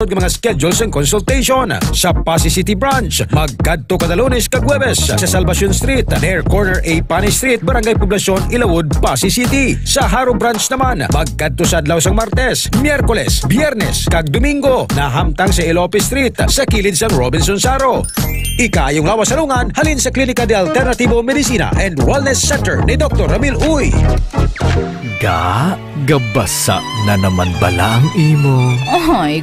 matod ng mga schedules and consultation. Sa Pasig City Branch, magkadto kada Lunes kag Huwebes sa Salvacion Street, near corner A Pani Street, Barangay Poblacion, Ilawod, Pasig City. Sa Haro Branch naman, magkadto sa adlaw sang Martes, Miyerkules, Biyernes kag Domingo na hamtang sa Ilope Street sa kilid sang Robinson Saro. Ikayong lawas salungan halin sa Klinika de Alternativo Medicina and Wellness Center ni Dr. Ramil Uy. Gabasa na naman bala ang imo. Ay,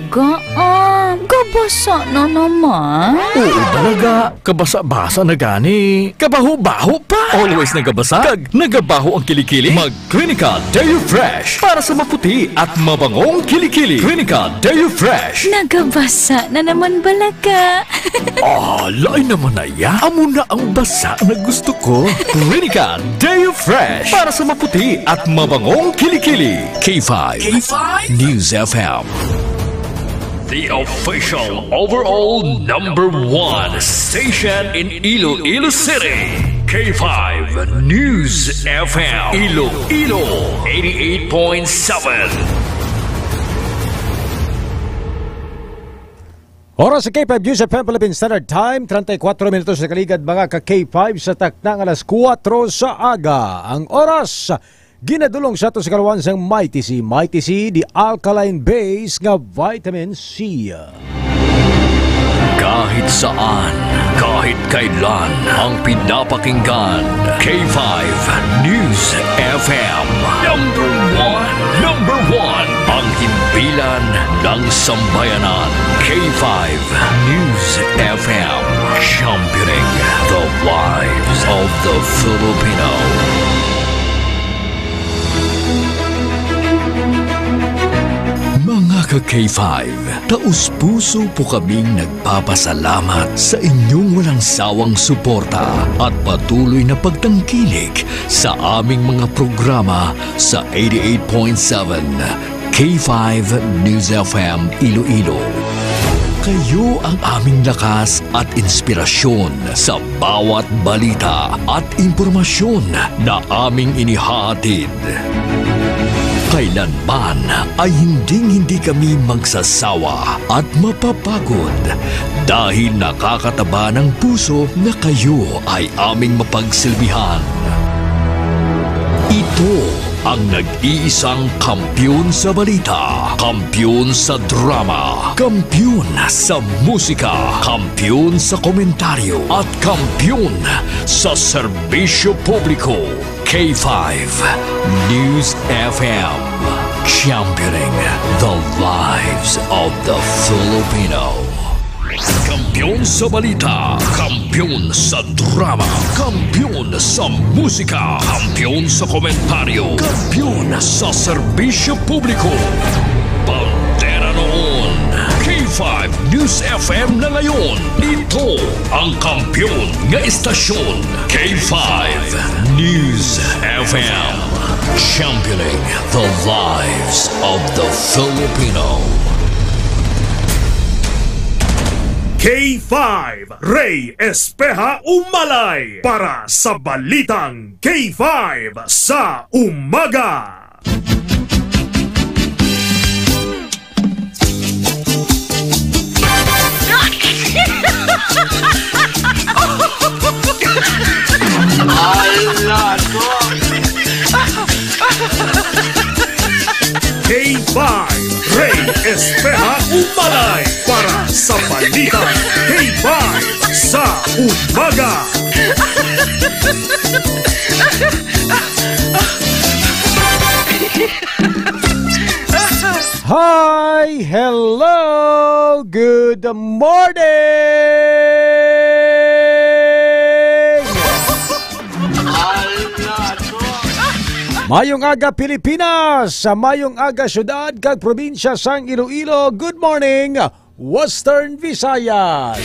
gabasa na naman. Oo talaga, kabasa-basa na gani. Kabaho-baho pa. Always nagabasa, kag nagabaho ang kilikili. Mag-Clinica Deo Fresh para sa maputi at mabangong kilikili. Clinica Deo Fresh. Nagabasa na naman balaga. Lain naman na ya. Amo na ang basa na gusto ko. Clinica Deo Fresh para sa maputi at mabangong kilikili. K5 News FM. The official overall #1 station in Iloilo City. K5 News FM. Iloilo 88.7. Oras sa K5 News FM Philippine Standard Time, 34 minutos sa kaligad mga ka-K5 sa taknang alas 4 sa aga. Ang oras ginadulong sa ito sa kaluwan sang Mighty C, the alkaline base nga vitamin C. Kahit saan, kahit kailan, ang pinapakinggan. K5 News FM. Number one, ang himpilan ng sambayanan. K5 News FM. Championing the lives of the Filipino. Mga ka-K5, taus-puso po kaming nagpapasalamat sa inyong walang sawang suporta at patuloy na pagtangkilik sa aming mga programa sa 88.7 K5 News FM Iloilo. Kayo ang aming lakas at inspirasyon sa bawat balita at impormasyon na aming inihahatid. Kailanman ay hindi kami magsasawa at mapapagod dahil nakakataba ng puso na kayo ay aming mapagsilbihan. Ito ang nag-iisang kampiyon sa balita, kampiyon sa drama, kampiyon sa musika, kampiyon sa komentaryo, at kampiyon sa serbisyo publiko. K5 News FM, championing the lives of the Filipino. Kampiyon sa balita, kampiyon sa drama, kampiyon sa musika, kampiyon sa komentaryo, kampiyon sa serbisyo publiko. Bandera noon, K5 News FM na ngayon. Ito ang kampiyon nga istasyon, K5 News FM, championing the lives of the Filipino. K5 Ray Espeja Umalay para sa Balitang K5 sa Umaga. K5 Ray Espeja Umalay para sa Balitang K5 sa Umaga. Hi! Hello! Good morning! Mayong aga Pilipinas, sa mayong aga syudad kag probinsya sang Iloilo. Good morning, Western Visayas.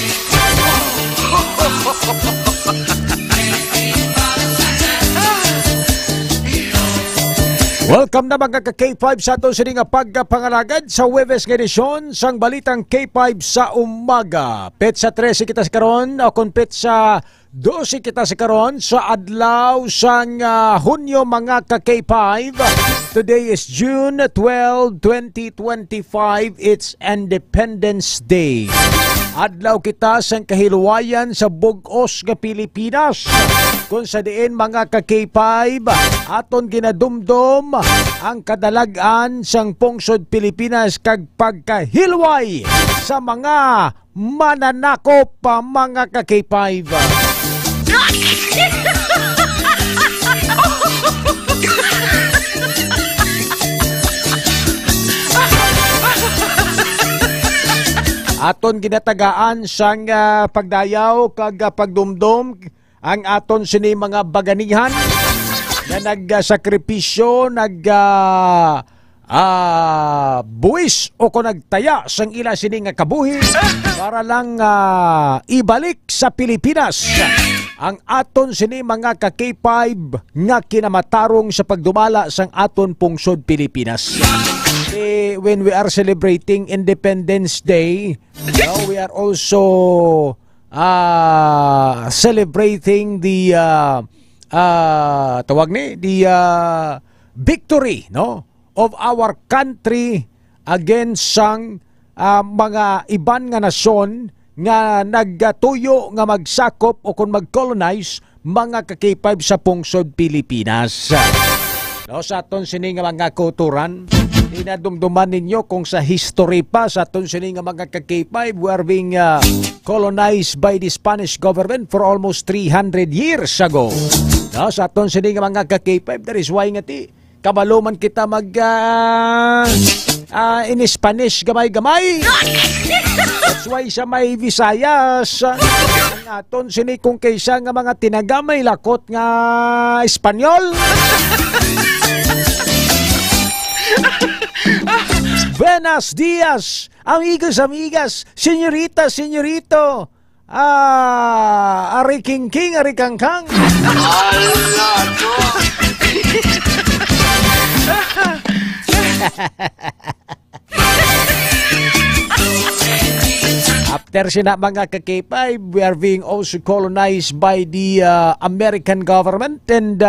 Welcome na mga ka-K5 sa ato sining nga pagkapangalagad sa Huwebes nga edisyon sang Balitang K5 sa Umaga. Petsa 13 kita sa karon o kung petsa 12 kita sa karon sa adlaw sang Hunyo mga ka-K5 Today is June 12, 2025. It's Independence Day. Adlaw kita sa kahilwayan sa bug-os nga Pilipinas. Kung sa diin mga ka-K5, aton ginadumdum ang kadalagan sang pungsod Pilipinas kag pagkahilway sa mga mananakop pa mga ka-K5. Aton ginatagaan sang pagdayaw kag pagdumdum ang aton sini mga baganihan na nagsakripisyo, buwis o kung nagtaya sang ila sini nga kabuhi para lang ibalik sa Pilipinas ang aton sini mga ka-K5 nga kinamatarong sa pagdumala sang aton pungsod Pilipinas. When we are celebrating Independence Day, we are also celebrating the victory of our country against sang mga iban nga nasyon nga nagtuyo nga magsakop o kung mag-colonize mga ka-K5 sa pungsod Pilipinas. Sa aton sini nga mga kulturan, dinadumduman ninyo kung sa history pa sa aton sini nga mga ka-K5, we are being colonized by the Spanish government for almost 300 years ago. Sa aton sini nga mga ka-K5, that is why nga ti kabaluman kita mag in Spanish gamay-gamay. That's why sa may Visayas ang aton sini kung kaysa nga mga tinagamay lakot nga Espanyol. Buenos dias, amigos, amigas, senyorita, senyorito, ari king, ari kangkang. After sina mga ka-K5, we are being also colonized by the American government and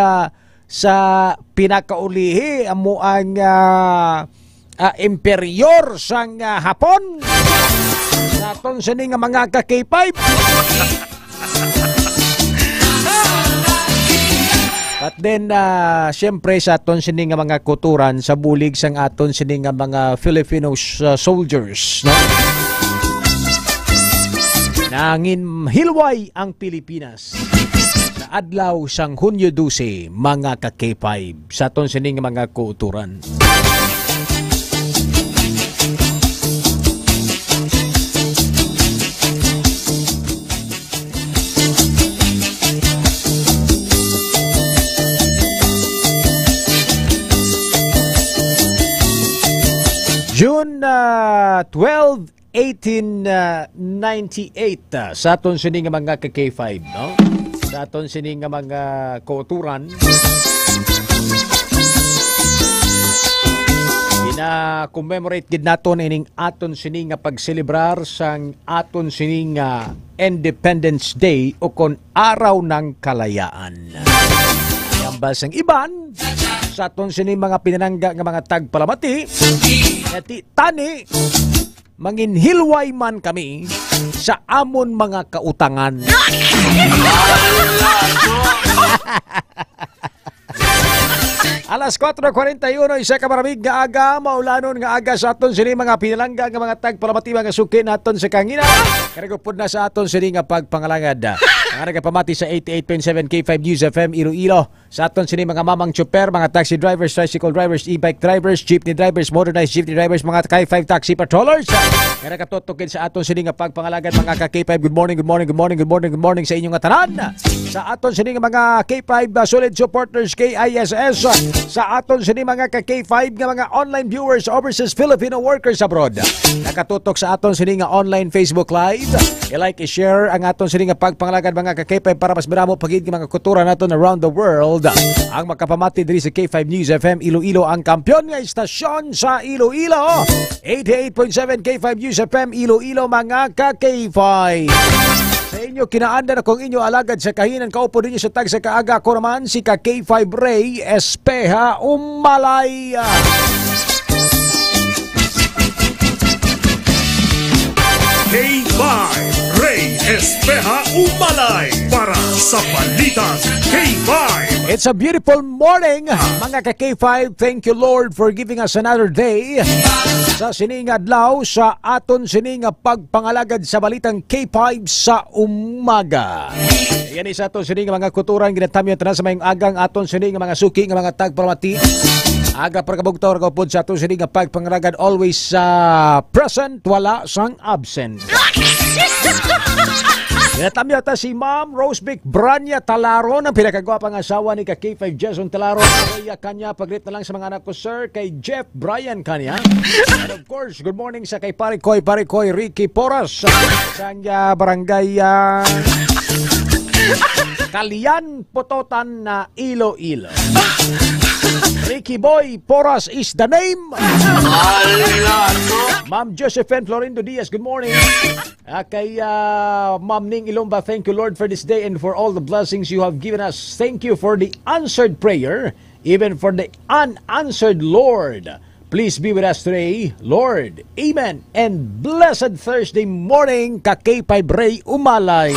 sa pinakaulihi amo ang imperior sang Hapon. Naton sini nga mga ka-K5. But then, siyempre sa aton sini nga mga kulturan sa bulig sang aton sini nga mga Filipino soldiers. No? Nangin hilway ang Pilipinas. Na adlaw sang Hunyo 12, mga ka-K5 sa aton sini nga mga kulturan. June 12, 1898 sa aton sini nga mga ka-K5, no? Sa aton sini nga mga kulturan. Ina-commemorate gid naton ining aton sini nga pagselebrar sang aton sini nga Independence Day o kon Araw ng Kalayaan. Yang basang iban sa aton sini mga pinanangga nga mga tagpalamati nati tani manginhilway man kami sa amon mga kautangan. Alas 4:41, isa ka maramig nga aga, maulanon nga aga sa aton sini mga pinalangga nga mga tagpalamati mga suki naton sa kangina. Karigupod na sa aton sini nga pagpangalangad. Ang nagapamati sa 88.7 K5 News FM Iloilo. Sa aton sini mga mamang chopper, mga taxi drivers, tricycle drivers, e-bike drivers, jeepney drivers, motorized jeepney drivers, mga K5 taxi patrollers. Nga nakatutukin sa aton sini nga pagpangalangad mga ka-K5. Good morning, good morning, good morning, good morning, good morning sa inyong nga tanan. Sa aton sini nga mga K5 solid supporters KISS. Sa aton sini mga ka-K5 nga mga online viewers overseas Filipino workers abroad. Nakatutok sa aton sini nga online Facebook Live. I-like, i-share ang aton sini nga pagpangalagad mga ka-K5 para mas maramo pagid nga mga kultura naton around the world. Ang makapamati diri sa K5 News FM Iloilo, ang kampyon nga istasyon sa Iloilo. 88.7 K5 News FM Iloilo mga ka-K5. Sa inyo inyo kinaanda na kung inyo alagad sa kahinan kaupo ninyo sa tag sa kaaga ko naman si ka K5 Ray Espeha Umalay. K5 Ray Espeha Umalay para sa Balitan K5. It's a beautiful morning, mga ka-K5. Thank you, Lord, for giving us another day. Sa sining adlaw, sa aton sining pagpangalagad sa balitang K5 sa umaga. Yan isa aton sining mga kuturan, ginatamyo tanan sa mayong agang aton sining mga suki, ng mga tagpramati. Aga pagkabugtaw kapod sa aton sining pagpangalagad, always present, wala sang absent. Ginatamyo ta si Ma'am Rosebic Branya Talaron, ang pinakagwapang asawa ni ka K5 Jason Talaron. Kaya kanya, pagrit na lang sa mga anak ko, sir, kay Jeff Brian kanya. And of course, good morning sa kay Parikoy Ricky Poras sa barangay Kalian, Pototan na Iloilo. Ricky Boy Poras is the name. Ma'am Josephine Florindo Diaz, good morning. Kay Ma'am Ning Ilomba, thank you, Lord, for this day and for all the blessings you have given us. Thank you for the answered prayer, even for the unanswered, Lord. Please be with us today, Lord. Amen. And blessed Thursday morning, ka K5 Ray Umalay.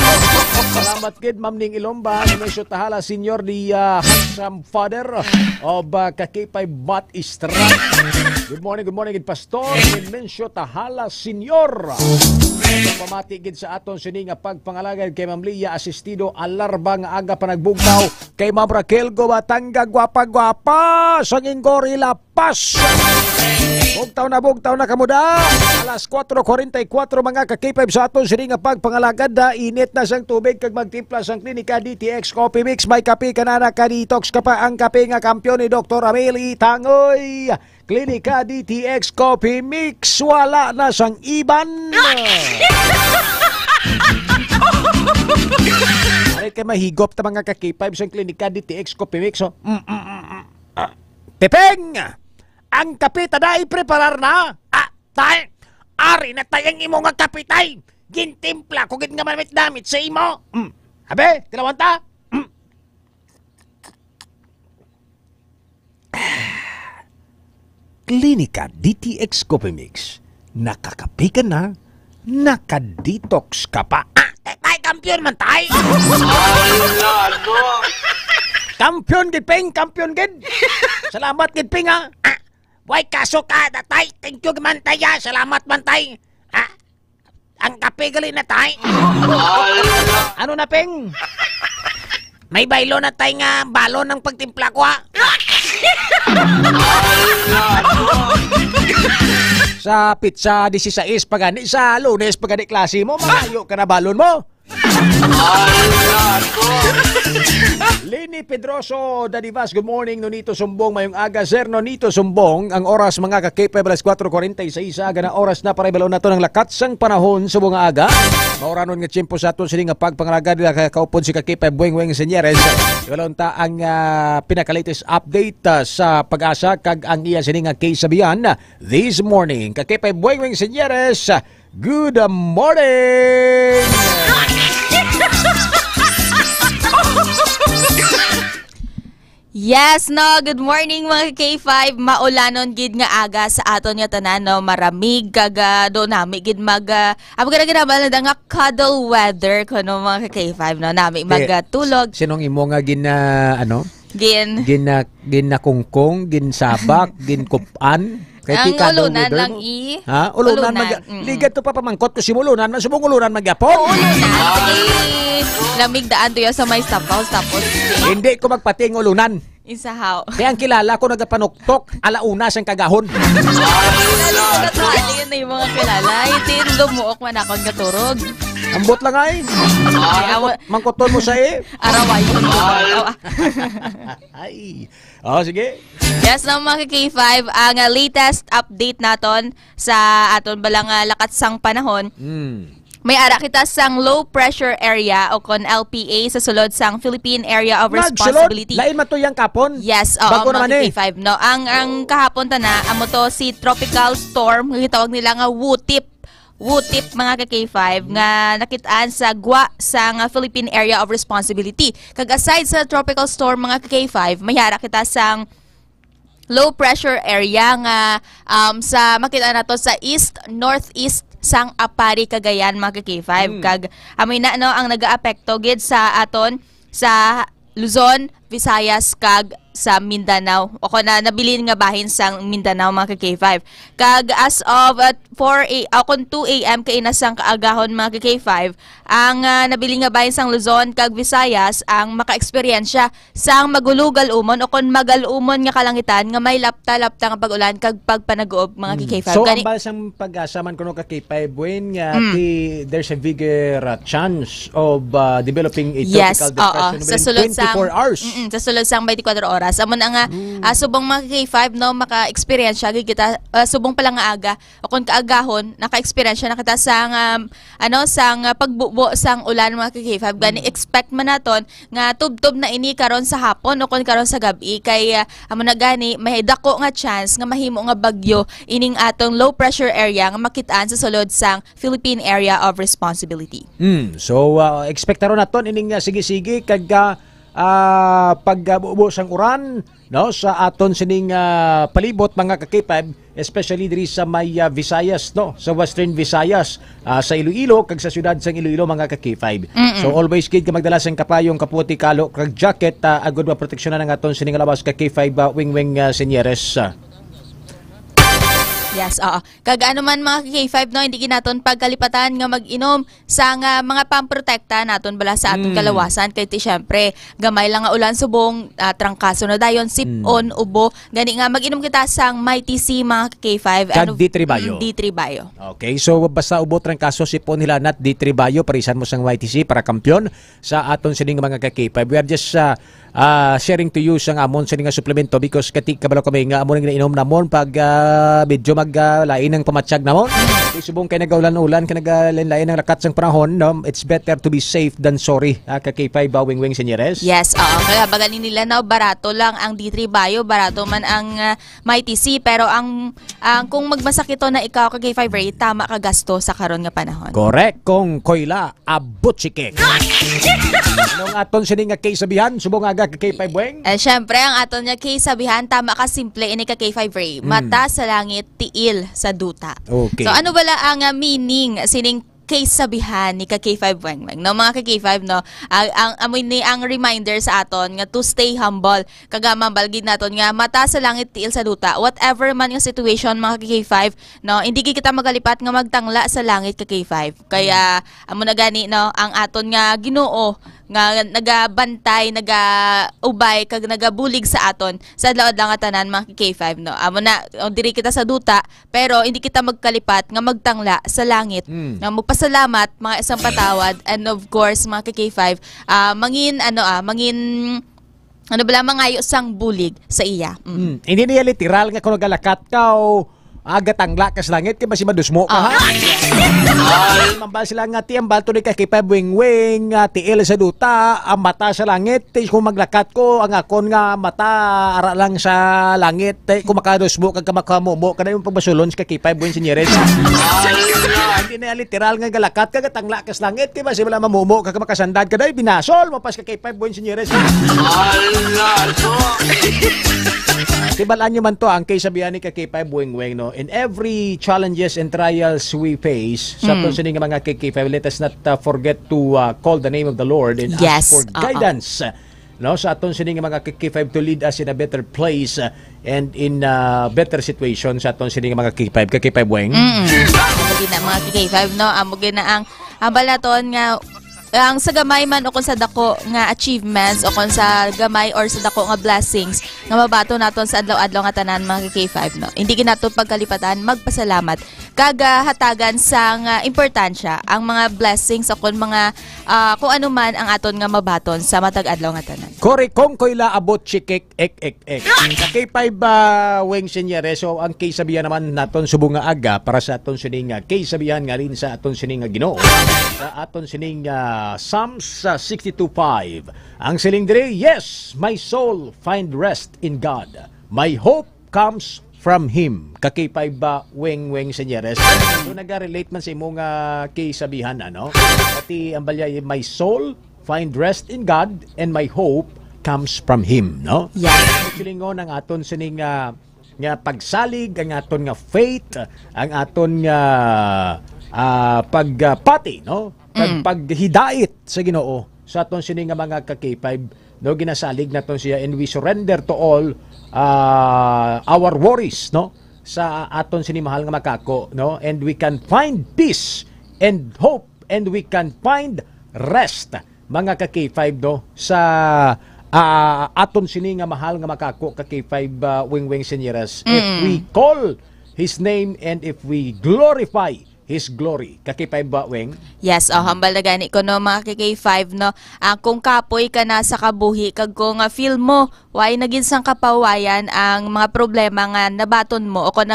Salamat kid, Ma'am Ning Ilomba. Nemesyo Tahala, Senior, the handsome father of ka K5 Bat Istra. Good morning, kid, Pastor. Nemesyo Tahala, Senior. Pamati gid sa aton sini nga pagpangalagad kay Ma'am Lia Asistido Alarba nga aga panagbugtaw, kay Ma'am Raquel Gobatanga gwapa-gwapa sang Gorilla Pass. Bugtaw na kamuda. Alas 4:44 mga ka-K5 sa aton sini nga pagpangalagad, init na sang tubig kag magtimpla sang Klinika DTX Coffee Mix. May kape kanana ka detox ka pa ang kape nga kampiyon ni Dr. Ameli Tangoy. Klinika DTX Coffee Mix, wala na sang iban. Aray kay mahigop ta mga ka-K5 sang Klinika DTX Coffee Mix. Pepeng! Ang kape taday preparar na. Tay! Ari na tayang imo nga kape tay. Gintimpla ko gid nga mamit damit sa imo. Habe, tilawan ta? Klinika DTX Coffee Mix. Nakakape ka na, nakadetox ka pa. Tay, kampiyon man tay! Kampiyon gid, Peng, kampiyon gid. Salamat gid, Peng, ha. Why kaso ka na tay? Thank you man tay, ha. Salamat man tay. Ang kape gali na tay. Ano na, Peng? May baylo na tay nga balon ng pagtimpla ko, ha. Sa pizza 16 pagani, sa Lunes pagani klase mo, malayo ka na balon mo. Lini Pedroso Dadivas, good morning. Nonito Sumbong, mayong aga. Sir Nonito Sumbong, ang oras mga ka-K5 alas 4:46 aga na oras na para ibalaw na to ng lakat sang panahon sa bunga aga. Mauranon nga tiyempo sa aton sining nga pagpangalagad nila kaupod si ka-K5 Bueng Senyeres. Ibalaw ta ang pinaka-latest update sa Pag-asa kag ang iya sining nga case sabihan this morning. Ka-K5 Bueng Senyeres, good morning! Yes, no, good morning mga K5. Maulanon gid nga aga sa aton nga tanan, no, maramig kaga do nami gid mag ginabalad nga cuddle weather kuno mga K5, no, nami magatulog. Sinong imo nga Gin kungkong, gin sabak, gin kupan. Ang ulunan lang Ha? Ulunan ligat to pa pamangkot ko si ulunan, masubong ulunan magyapon. Ulunan. Lamig daan to sa may tapos. Hindi ko magpating ulunan. Isahaw. Kaya ang kilala ko nagapanuktok alauna sang kagahon. Yun na yung mga kilala. Itin lumuok man akong katurog. Ambot lang ay. Mangkoton mo sa Araway. Ay. Sige. Yes, na mga K5, ang latest update naton sa aton balang lakat sang panahon. May ara kita sang low pressure area o kon LPA sa sulod sang Philippine Area of Responsibility. Lain matuyang kapon. Yes, bago naman K5. No, ang kahapon ta na amo to si tropical storm, gitawag nila nga WUTIP. Wutip mga ka-K5 nga nakitaan sa GWA sa nga Philippine Area of Responsibility. Kag aside sa tropical storm mga ka-K5, mayara kita sang low pressure area nga sa makita nato sa east northeast sang Apari, Cagayan mga ka-K5. Kag amoy na ang nagaapekto gid sa aton sa Luzon, Visayas kag sa Mindanao. O na nabilin nga bahin sang Mindanao mga ka-K5. Kag as of 2 a.m. kay nasang kaagahon mga ka-K5, ang nabilin nga bahin sang Luzon kag Visayas ang maka-eksperyensya sang magulugal umon o kon magalumon nga kalangitan nga may lapta-lapta nga pag-ulan kag pagpanag-uob mga ka-K5. So ang basang pag-asaman kuno ka K5 when nga there's a bigger chance of developing a tropical depression within 24 hours. Sa sulod sang 24 oras. Amo na nga subong mga K5 no maka-experience gid kita subong pa lang nga aga o kun kaagahon naka-experience na kita sang sang pagbubo sang ulan mga K5 gani expect man naton nga tubtob na ini karon sa hapon o kun karon sa gabi kay amo na gani may dako nga chance nga mahimo nga bagyo ining atong low pressure area nga makitaan sa sulod sang Philippine Area of Responsibility. So expectaron naton ining sige-sige kag pagbubo sang uran no sa aton sining palibot mga ka-K5 especially diri sa may Visayas no sa Western Visayas sa Iloilo kag sa syudad sang Iloilo mga ka-K5. So always kid ka magdala sang kapayong kaputi kalo kag jacket agud maproteksyonan ang aton sining labas ka-K5 wing senyeres. Yes, oo. Kag ano man mga K5 no, hindi ginaton pagkalipatan nga mag-inom sa nga mga pamprotekta naton bala sa atong kalawasan kay ti syempre gamay lang nga ulan subong trangkaso na dayon sipon ubo gani nga mag-inom kita sang Mighty C mga K5 Kag D3 Bayo. D3 Bayo. Okay, so basta ubo trangkaso sipon nila nat D3 Bayo parisan mo sang Mighty C para kampiyon sa aton sining mga ka-K5. We are just sharing to you sang amon sining nga suplemento because kati kabalo kami nga amon nga inom namon pag medyo maglain ng pamatsyag namon. Subong kay nagaulan-ulan kay naglain ng lakat sang panahon no, it's better to be safe than sorry ka-K5 wing senyeres. Yes, oo. Kaya baganin nila na barato lang ang D3 Bayo, barato man ang Mighty C pero ang kung magmasakito na ikaw ka-K5 Ray, tama ka gasto sa karon nga panahon. Correct kung koyla abutsikik. Anong aton sining nga kaysabihan subong aga ka-K5 wing? Syempre ang aton nga kaysabihan tama ka simple ini ka-K5 Ray. Mata sa langit, tiil sa duta. Okay. So ano bala ang meaning sining kaysabihan ni ka-K5 Wengweng no mga ka-K5 no ang amoy ni ang reminder sa aton nga to stay humble kagama balgid naton nga mata sa langit tiil sa duta whatever man nga situation mga ka-K5 no hindi kita magalipat nga magtangla sa langit ka-K5 kaya amo na gani no ang aton nga Ginoo nga nagabantay, nagaubay kag nagabulig sa aton sa adlaw lang tanan mga K5 no. Amo na diri kita sa duta pero hindi kita magkalipat nga magtangla sa langit. Nga magpasalamat mga isang patawad and of course mga K5 mangin bala mangayo sang bulig sa iya. Hindi niya literal nga kung nagalakat ka o aga tangla kas langit kay basi madusmo ka ha. Mambal sila nga ti ang balto ni ka-K5 wing tiil sa duta ang mata sa langit kung maglakat ko ang akon nga mata ara lang sa langit kung makadusmo kag makamumo kada yung pagbasulon sa ka-K5 wing senyeres. Hindi na literal nga galakat ka tangla kas langit kay basi wala mamumo kag makasandad kada binasol mapas ka-K5 wing senyeres. Tibalaan nyo man to ang kaysabihan ni ka-K5 wing no. In every challenges and trials we face sa sining mga ka-K5 let us not forget to call the name of the Lord and ask for guidance no sa aton sining mga ka-K5 to lead us in a better place and in a better situation sa aton sining mga ka-K5 wing. Amo gina mga ka-K5 no amo gina ang balaton nga ang sa gamay man o kung sa dako nga achievements o kung sa gamay or sa dako nga blessings nga mabato naton sa adlaw-adlaw nga tanan mga K5 no. Hindi ginato pagkalipatan magpasalamat kaga hatagan sa nga importansya ang mga blessings o kung mga kung ano man ang aton nga mabaton sa matag adlaw nga tanan. Kori kong koyla abot chikik ek. K5 wing senyeres so ang kaysabihan naman naton subong nga aga para sa aton sining kaysabihan nga rin sa aton sining Ginoo. Sa aton sining Psalms 62:5. Ang siling dire, yes, my soul find rest in God. My hope comes from him. Kakipay ba Weng Senyeres? So nag-relate man sa imong kisabihan ano. Pati ang balya my soul find rest in God and my hope comes from him, no? Yes. Silingon ang aton sining nga pagsalig, ang aton nga faith, ang aton nga pagpati, no? Paghidait sa Ginoo sa aton sining nga mga ka-K5, no? Ginasalig naton siya and we surrender to all our worries, no? Sa aton sining mahal nga makako, no? And we can find peace and hope and we can find rest, mga ka-K5, no? Sa aton sini nga mahal nga makako ka K5 Weng Senyeres. If we call his name and if we glorify his glory. Ka K5 ba Weng? Yes, hambal na gani ko no mga K5 no. Kung kapoy ka na sa kabuhi kag kung feel mo why naging sang kapawayan ang mga problema nga nabaton mo o kung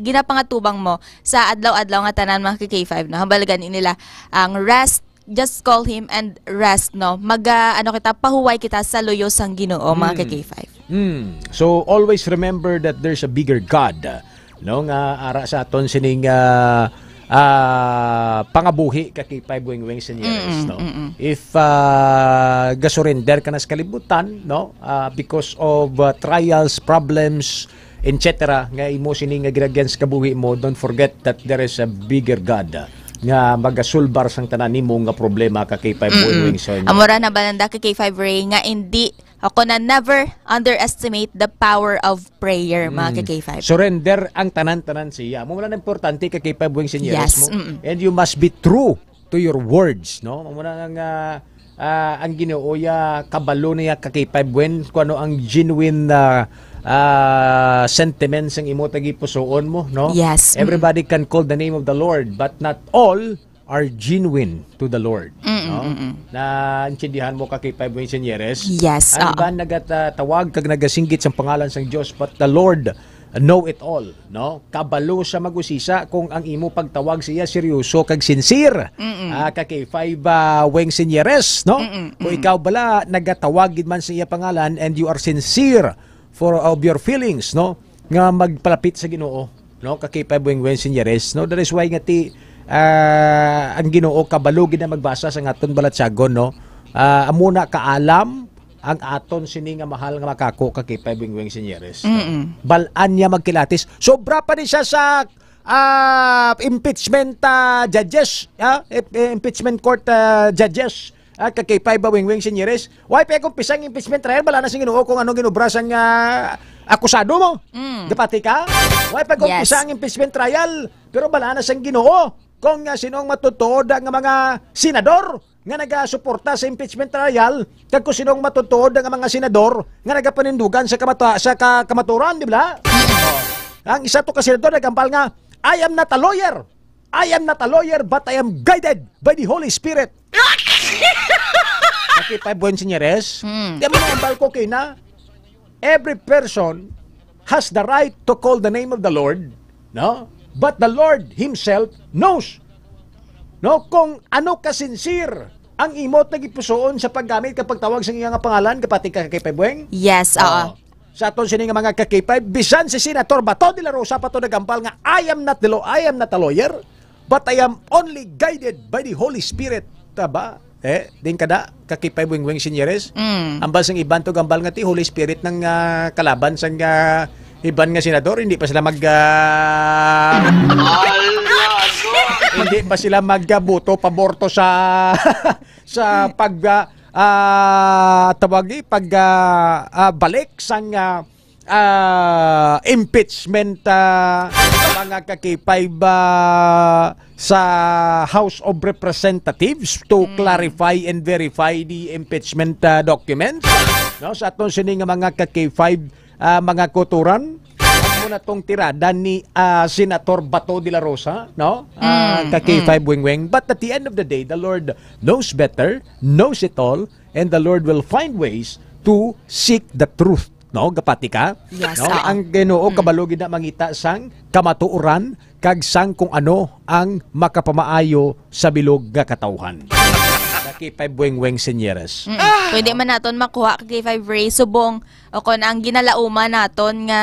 ginapangatubang mo sa adlaw-adlaw nga tanan mga K5 no. Hambal gani nila ang rest. Just call him and rest, no? Pahuway kita sa luyo sang Ginoo, mga K5. So, always remember that there's a bigger God, no? Nga ara sa aton sining pangabuhi ka K5 Weng Senyeres, no? If gasurrender ka na sa kalibutan, no? Because of trials, problems, etc. nga imo sining nga ginagyan sa kabuhi mo, don't forget that there is a bigger God nga magasulbar sang tanan nimo nga problema ka K5 Weng Senyeres. Amora na balanda ka K5 Ray nga hindi ako na never underestimate the power of prayer, mga K5. Surrender ang tanan-tanan siya. Mo na importante ka K5 Weng Senyeres Yes. mo. And you must be true to your words, no? Mo na nga ang Ginoo ya kabalo niya ka K5 Weng kung ano ang genuine sentiments ang imo tagi pusoon mo, no? Yes. Everybody can call the name of the Lord, but not all are genuine to the Lord. No? Na intindihan mo ka kay Weng Senyeres. Yes. Ang iba nagatawag kag nagasinggit sa pangalan sang Dios, but the Lord know it all, no? Kabalo sa magusisa kung ang imo pagtawag siya seryoso kag sincere. Ka kay Weng Senyeres, no? Kung ikaw bala nagatawag gid man sa iya pangalan and you are sincere of your feelings, no? Nga magpalapit sa Ginoo, no? Ka kay Weng Senyeres, no? That is why nga ang Ginoo kabalo gid na magbasa sa aton balatsagon, no? Amuna kaalam ang aton sini nga mahal nga makako ka kay Weng Senyeres. Balaan niya magkilatis. Sobra pa ni siya sa impeachment judges, impeachment court judges. Ka kay Weng Senyeres. Why pa kung pisang impeachment trial bala na sing Ginoo kung ano ginubra sang akusado mo. Gapati ka? Why pa kung pisang impeachment trial pero bala na sang Ginoo kung sinong matutuod ang mga senador nga nagasuporta sa impeachment trial kag kung sinong matutuod ang mga senador nga nagapanindugan sa kamaturan, di ba? Ang isa to ka senador nagampal nga, I am not a lawyer. I am not a lawyer but I am guided by the Holy Spirit. Nakita Weng Senyeres? Di mo nagampal ko kina, every person has the right to call the name of the Lord, no? But the Lord Himself knows, no, kung ano ka sincere ang imot nagipusoon sa paggamit kapag tawag sa iyang pangalan kapati ka kay Weng. Yes, Sa aton sini nga mga ka-K5, bisan si Senator Bato de la Rosa pa to nagampal nga I am not a lawyer, but I am only guided by the Holy Spirit. Taba? Din kada ka-K5 Weng Senyeres. Ambal sang iban to gambal nga ti Holy Spirit ng kalaban sang iban nga senador, hindi pa sila hindi pa sila magboto paborto sa balik sang impeachment mga ka-K5 sa House of Representatives to clarify and verify the impeachment documents, no? Sa aton sini nga mga ka-K5 mga kuturan muna tong tirada ni Senator Bato de la Rosa, no? Ka K5 Weng. But at the end of the day, the Lord knows better, knows it all, and the Lord will find ways to seek the truth, no? Gapati ka? Yes, no? Ang Ginoo kabalo gid na mangita sang kamatuoran kag sang kung ano ang makapamaayo sa bilog nga katawhan. K5 Bueng Senyeres. Pwede man naton makuha kay K5 Ray subong o kun ang ginalauma naton nga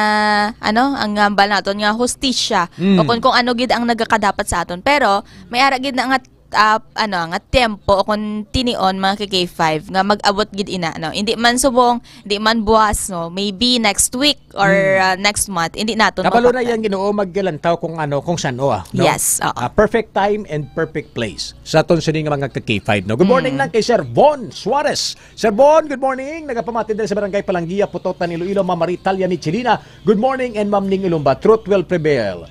ang ngambal naton nga hustisya o kung ano gid ang nagakadapat sa aton. Pero may ara gid na nga nga tempo o kung tinion mga K5 nga mag-abot gid ina hindi man subong, hindi man buwas maybe next week or next month hindi naton kabalo na yan Ginoo maggalantaw kung saan Yes, perfect time and perfect place sa aton sini nga mga K5 Good morning lang kay Sir Bon Suarez. Sir Bon, good morning. Nagapamati din sa Barangay Palanggia, Putotan, Iloilo, Ma'am Maritalia Michelina. Good morning, and Ma'am Ning Ilumba. Truth will prevail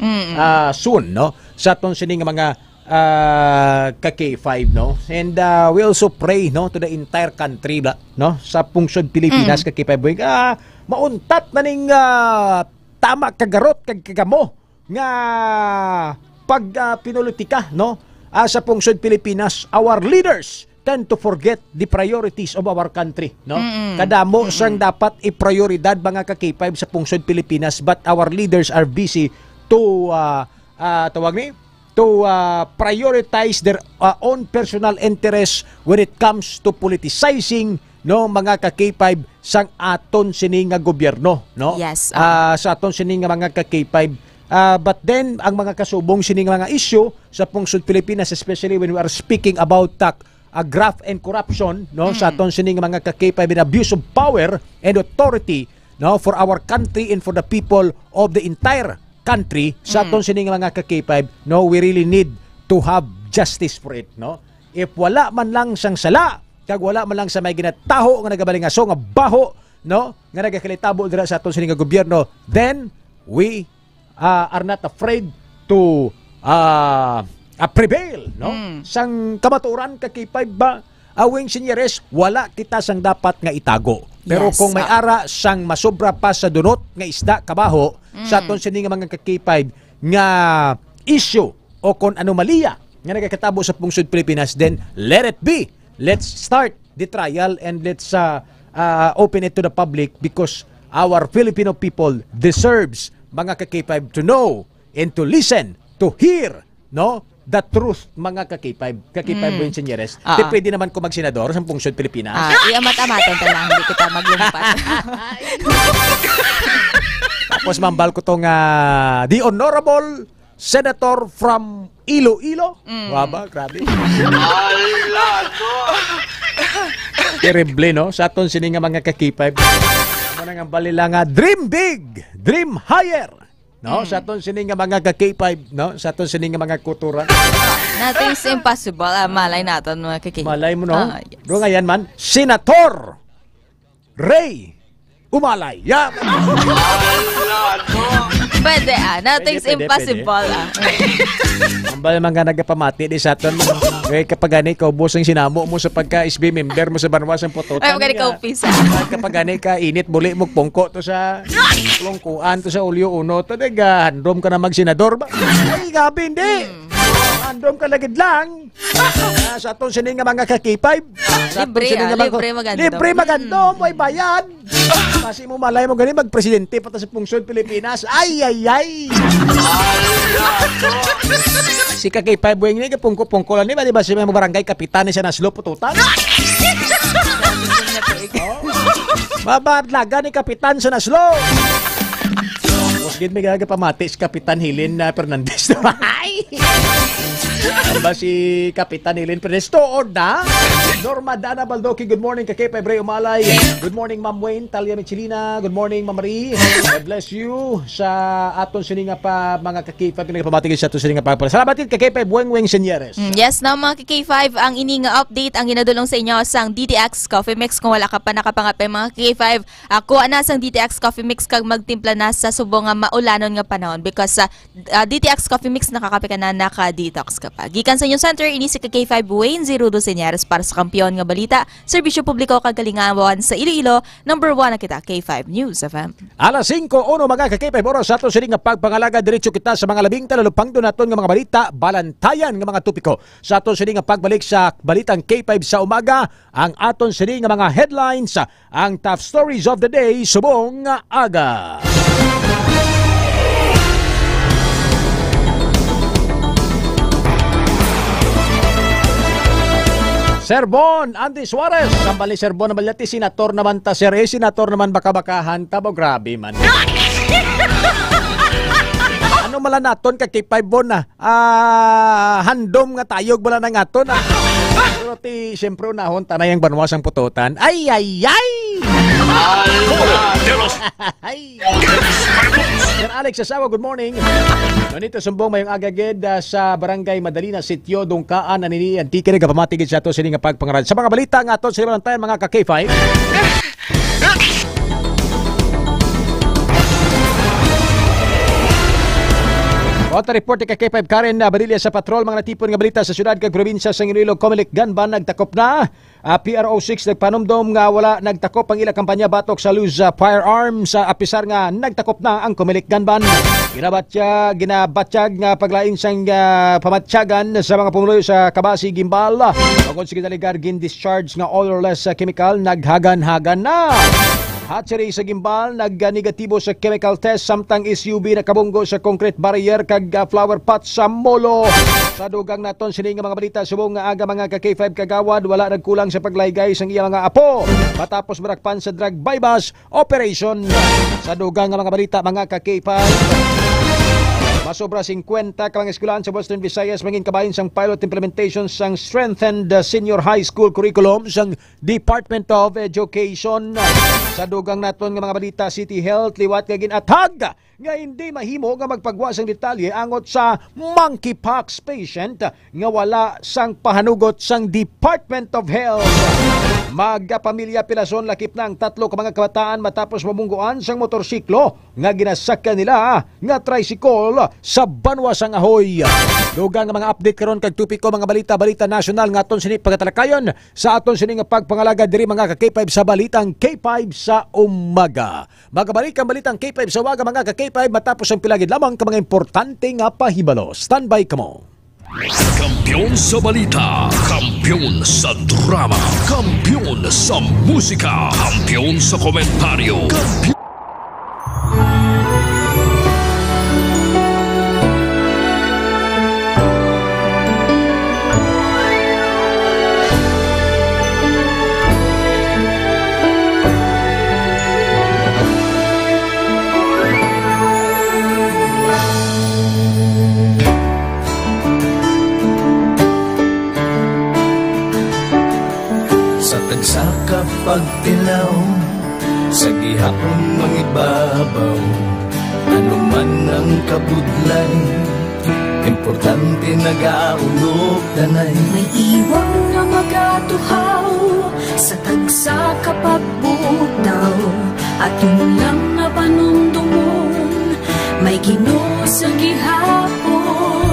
soon sa aton sini nga mga K5 and we also pray to the entire country sa pungsod Pilipinas K5 mauntat na ning tama kagarot kagamo nga pag pinulitika sa pungsod Pilipinas. Our leaders tend to forget the priorities of our country kadamo sang dapat i-prioridad mga K5 sa pungsod Pilipinas, but our leaders are busy to prioritize their own personal interests when it comes to politicizing mga K5 sang aton sini nga gobyerno Yes. sa aton sini nga mga K5 but then ang mga kasubong sini nga mga issue sa pungsod Pilipinas, especially when we are speaking about graft and corruption sa aton sini nga mga K5 and abuse of power and authority for our country and for the people of the entire country sa aton sining mga K5 we really need to have justice for it if wala man lang sang sala kag wala man lang sa may ginataho nga nagabalingaso nga baho nga nagakalitabo dira sa aton sining gobyerno, then we are not afraid to prevail sang kamatuoran K5 ba awing Senyeres, wala kita sang dapat nga itago. Pero kung may ara sang masobra pa sa dunot nga isda kabaho sa aton sini nga mga K5 nga issue o kon anomalya nga nagakatabo sa pungsod Pilipinas, then let it be. Let's start the trial and let's open it to the public, because our Filipino people deserves mga K5 to know and to listen, to hear the truth mga K5 Bueng Senyeres. Pwede naman ko magsenador sa pungsod Pilipinas. Iamat-amatan ta lang, hindi kita maglumpat. Tapos mambal ko tong the Honorable Senator from Iloilo. Waba, grabe. Terrible sa aton sini nga mga K5. Ano nga balila nga dream big, dream higher. Sa aton sini nga mga K5 sa aton sini nga mga kultura. Nothing's impossible. Malay natin mga K5. Malay mo Yes. Do ngayon man Senator Ray Umalay. Pwede nothing's impossible Ang bala mga nagapamati di sa aton kapag gani ka ubos ang sinamo mo sa pagka-SB member mo sa Banwas ang Putotan. Ay magani ka upisa. Kapag gani ka init buli mo pungko to sa lungkuan to sa ulyo uno to handom ka na magsenador ba? Ay gabi hindi. Handom ka lagid lang. Sa aton sini nga mga K5. Libre magandom, may bayad. Kasi mo malay mo gani magpresidente pata sa pungsod Pilipinas. Ay. Si K5 Bueng ni pungko-pungko lang ni ba di ba si mga barangay kapitan ni sa Naslo Putotan? Babadlaga ni kapitan sa Naslo. Gid may gagapamati si Kapitan Hilin Fernandez. Ba si Kapitan Hilin Fernandez tuod na? Norma Dana Baldoki, good morning kay Ray Umalay. Good morning Ma'am Wayne Talia Michelina. Good morning Ma'am Marie. God bless you sa aton sini nga pa mga K5 nagapamati sa aton sini nga pa. Salamat din kay Bueng Senyeres. Yes na mga K5 ang ini nga update ang ginadulong sa inyo sang DTX Coffee Mix. Kung wala ka pa nakapangapay mga K5, ako na sang DTX Coffee Mix kag magtimpla na sa subong nga maulanon nga panahon, because DTX Coffee Mix nakakape ka na, naka-detox ka pa. Gikan sa inyong center, ini si K5 Wayne Zero Senyeres para sa kampiyon nga balita, serbisyo publiko kagalingawan sa Iloilo. Number 1 na kita, K5 News FM. Alas 5:01 mga K5 oras sa aton sini nga pagpangalaga diretso kita sa mga labing talalupang donaton nga mga balita, balantayan nga mga topiko. Sa aton sini nga pagbalik sa balitang K5 sa umaga, ang aton sini nga mga headlines, ang top stories of the day subong aga. Serbon, Andy Suarez. Sambal ni Serbon naman yati, senator naman ta, sir. Senator naman baka-bakahan ta, grabe man. Ano mala naton ka kay 5 bon na? Handom nga tayog mala na naton. Pero siyempre unahon tanay ang banwas ang pututan. Ay! Sir Alex Sasawa, good morning. Nandito sumbong mayong agagid sa Barangay Madalina, Sitio, Dungkaan, nanini, antike rin kapamatigid sa ito sila nga pagpangarad. Sa mga balita nga ito, sila lang tayo mga ka-K5. Water report kay K5 Karen Badilla sa patrol mga natipon nga balita sa syudad kag probinsya sa Iloilo. Comelec Gunban nagtakop na. PRO6 nagpanumdom nga wala nagtakop ang ila kampanya batok sa Luz Firearms sa apisar nga nagtakop na ang Comelec Gunban. Ginabatyag nga paglain sang pamatyagan sa mga pumuloy sa Kabasi Gimbal. Tungkol sa kinaligar gin-discharge nga all or less chemical naghagan-hagan na. Hatchery sa Gimbal nag-negatibo sa chemical test samtang SUV nakabunggo sa concrete barrier kag flower pot sa Molo. Sa dugang naton sini nga mga balita subong nga aga mga ka-K5 kagawad wala nagkulang sa paglaygay sang iya mga apo matapos marakpan sa drug bypass operation. Sa dugang nga mga balita mga ka-K5 masobra 50 ka mga eskwelahan sa Western Visayas mangin kabahin sang pilot implementation sang strengthened senior high school curriculum sang Department of Education. Sa dugang naton nga mga balita City Health liwat nga ginatag nga hindi mahimo nga magpagwas ang detalye angot sa monkeypox patient nga wala sang pahanugot sang Department of Health. Magpamilya Pilason lakip na ang 3 ka mga kabataan matapos mamungguan sang motorsiklo nga ginasakyan nila nga tricycle sa Banwas ang Ahoy. Dugang nga mga update karon kag tupiko mga balita nasyonal nga aton sini pagatalakayon sa aton sini nga pagpangalaga diri mga ka-K5 sa balitang K5 sa umaga. Magabalik ang balitang K5 sa umaga mga ka-K5 matapos ang pilagid lamang ka mga importante nga pahibalo. Standby kamo. Kampiyon sa balita, kampiyon sa drama, kampiyon sa musika, kampiyon sa komentaryo, sa kapagtilaw sa gihapon mangibabaw anuman ang kabudlay importante nagaulog danay may iwang nga magatuhaw sa tagsa kapagbutaw at yung lang nga panumdumon may Ginoo sa gihapon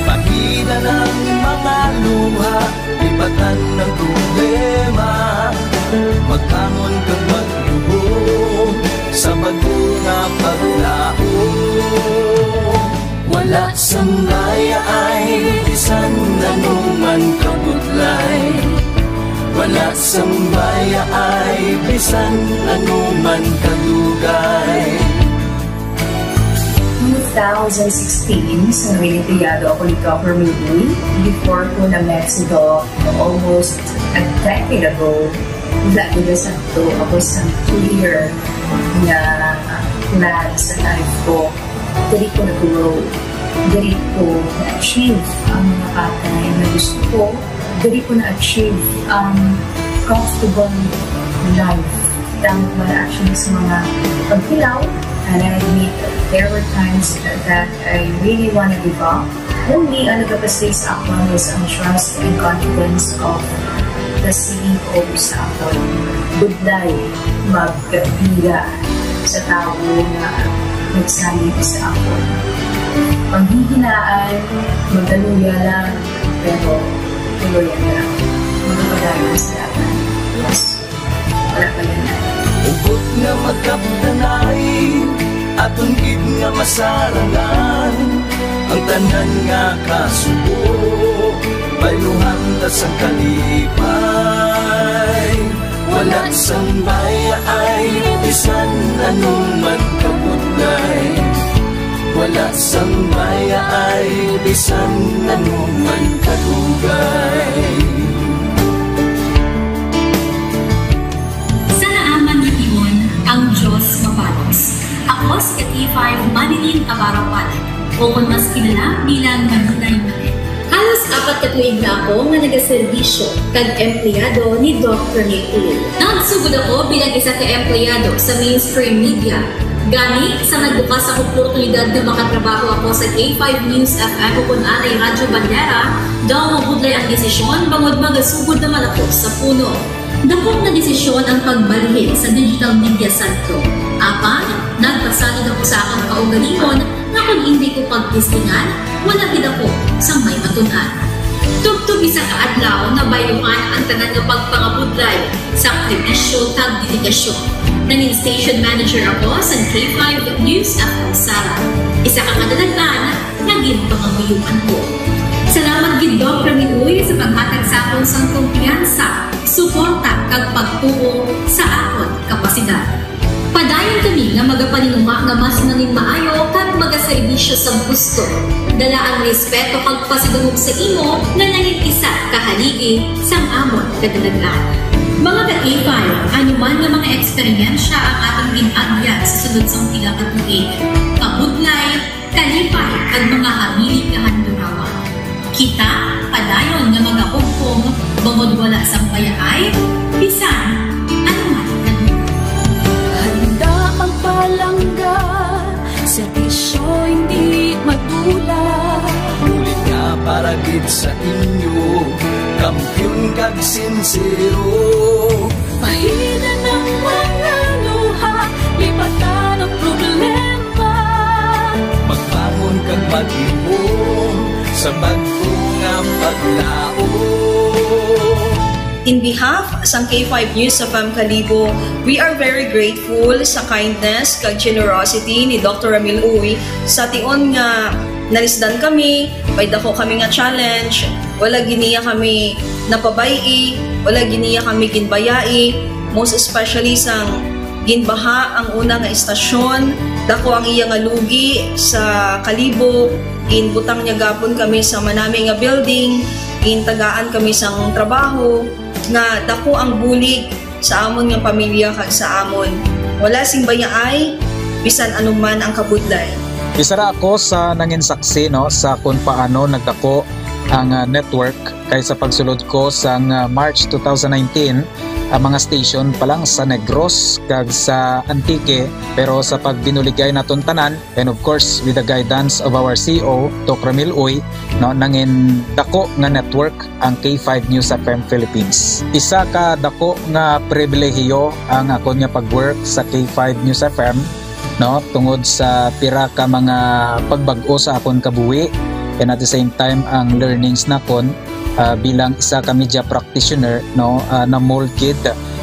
pagida ng mga luha ibatan ng problema magkamon kag magluhog sa bagunga paglaho wala sang laya ay bisan nanuman kabudlay wala sang laya ay bisan nanuman kadugay. 2016, sa Olimpiado ako ni Copper Midi before ko na Mexico almost a decade ago. Dahil sa ito, ako sa 2-year na plan sa life ko. Dali ko nag-grow. Dali ko na-achieve ang mga patay na gusto ko. Dali ko na-achieve ang comfortable life. Dahil wala actually sa mga pagkilaw. And I admit there were times that I really want to give up. Only ang nagkapastay sa ako was ang trust and confidence of the CEO sa ako. Budlay magkapila sa tao na nagsalit sa ako. Panghihinaan, magdaluya lang, pero tuloy lang. Magkapagayon sa laban. Yes, wala pa yan na. Ubot nga magkapdanay atong gid nga masarangan ang tanan nga kasubo bayluhan ta sa kalipay wala sang baya ay bisan anuman kabudlay wala sang baya ay bisan anuman kadugay o kung mas kilala bilang Manunay Manet. Halos 4 ka tuig na ako nga nagaserbisyo kag empleyado ni Dr. Nick. Nagsugod ako bilang isa ka empleyado sa mainstream media. Gani sa nagbukas ang oportunidad na makatrabaho ako sa K5 News FM o kung anay Radyo Bandera, daw mabudlay ang desisyon bangod magasugod naman ako sa puno. Dakot na desisyon ang pagbalhin sa digital media santo. Apan, nagpasalid ako sa akong kaugalingon na kung hindi ko pagtistingan, wala din ako sa may matunan. Tugtog isa ka adlaw na bayuhan ang tanan nga pagpangabudlay sa aktivisyo tag dedikasyon. Naging station manager ako sa K5 News FM Sara. Isa ka kadagdagan naging pangamuyuan ko. Salamat gid Dr. Niuy sa paghatag sa akon sang kumpiyansa, suporta kag pagtuo sa akon kapasidad. Padayon kami nga magapaninuma nga mas nanging maayo kag magaserbisyo sa gusto. Dala ang respeto kag pasidungog sa imo nga nanging isa kahaligi sang amon kadalagan. Mga ka-K5, anuman nga mga eksperyensya ang atong ginagyan sa sunod sang pila ka tuig. Kabudlay, kalipay kag mga habilig nga handurawa. Kita padayon nga magahugpong bangod wala sang payaay, bisan anuman kanila. Handa ang palangga, serbisyo hindi madula. Ulit nga para gid sa inyo, kampiyon kag sincero. Pahina ng mga luha, lipatan ang problema. Magbangon kang mag-inom sa bago nga paglao. In behalf sa K5 News FM Kalibo, we are very grateful sa kindness kag generosity ni Dr. Ramil Uy sa tion nga nalisdan kami, may dako kami nga challenge, wala giniya kami napabayi, wala giniya kami ginbayai, most especially sang ginbaha ang una nga istasyon, dako ang iya nga lugi sa Kalibo, ginbutang niya gapon kami sa manami nga building, gintagaan kami sang trabaho, nga dako ang bulig sa amon nga pamilya kag sa amon. Wala sing bayaay, bisan anuman ang kabudlay. Isa ra ako sa nangin saksi no sa kung paano nagdako ang network kay sa pagsulod ko sa March 2019 ang mga station pa lang sa Negros kag sa Antique, pero sa pagbinuligay naton tanan and of course with the guidance of our CEO Dr. Ramil Uy no nangin dako nga network ang K5 News FM Philippines. Isa ka dako nga pribilehiyo ang ako nga pagwork sa K5 News FM no tungod sa pira ka mga pagbag-o sa akon kabuhi and at the same time ang learnings nakon bilang isa ka media practitioner no na molded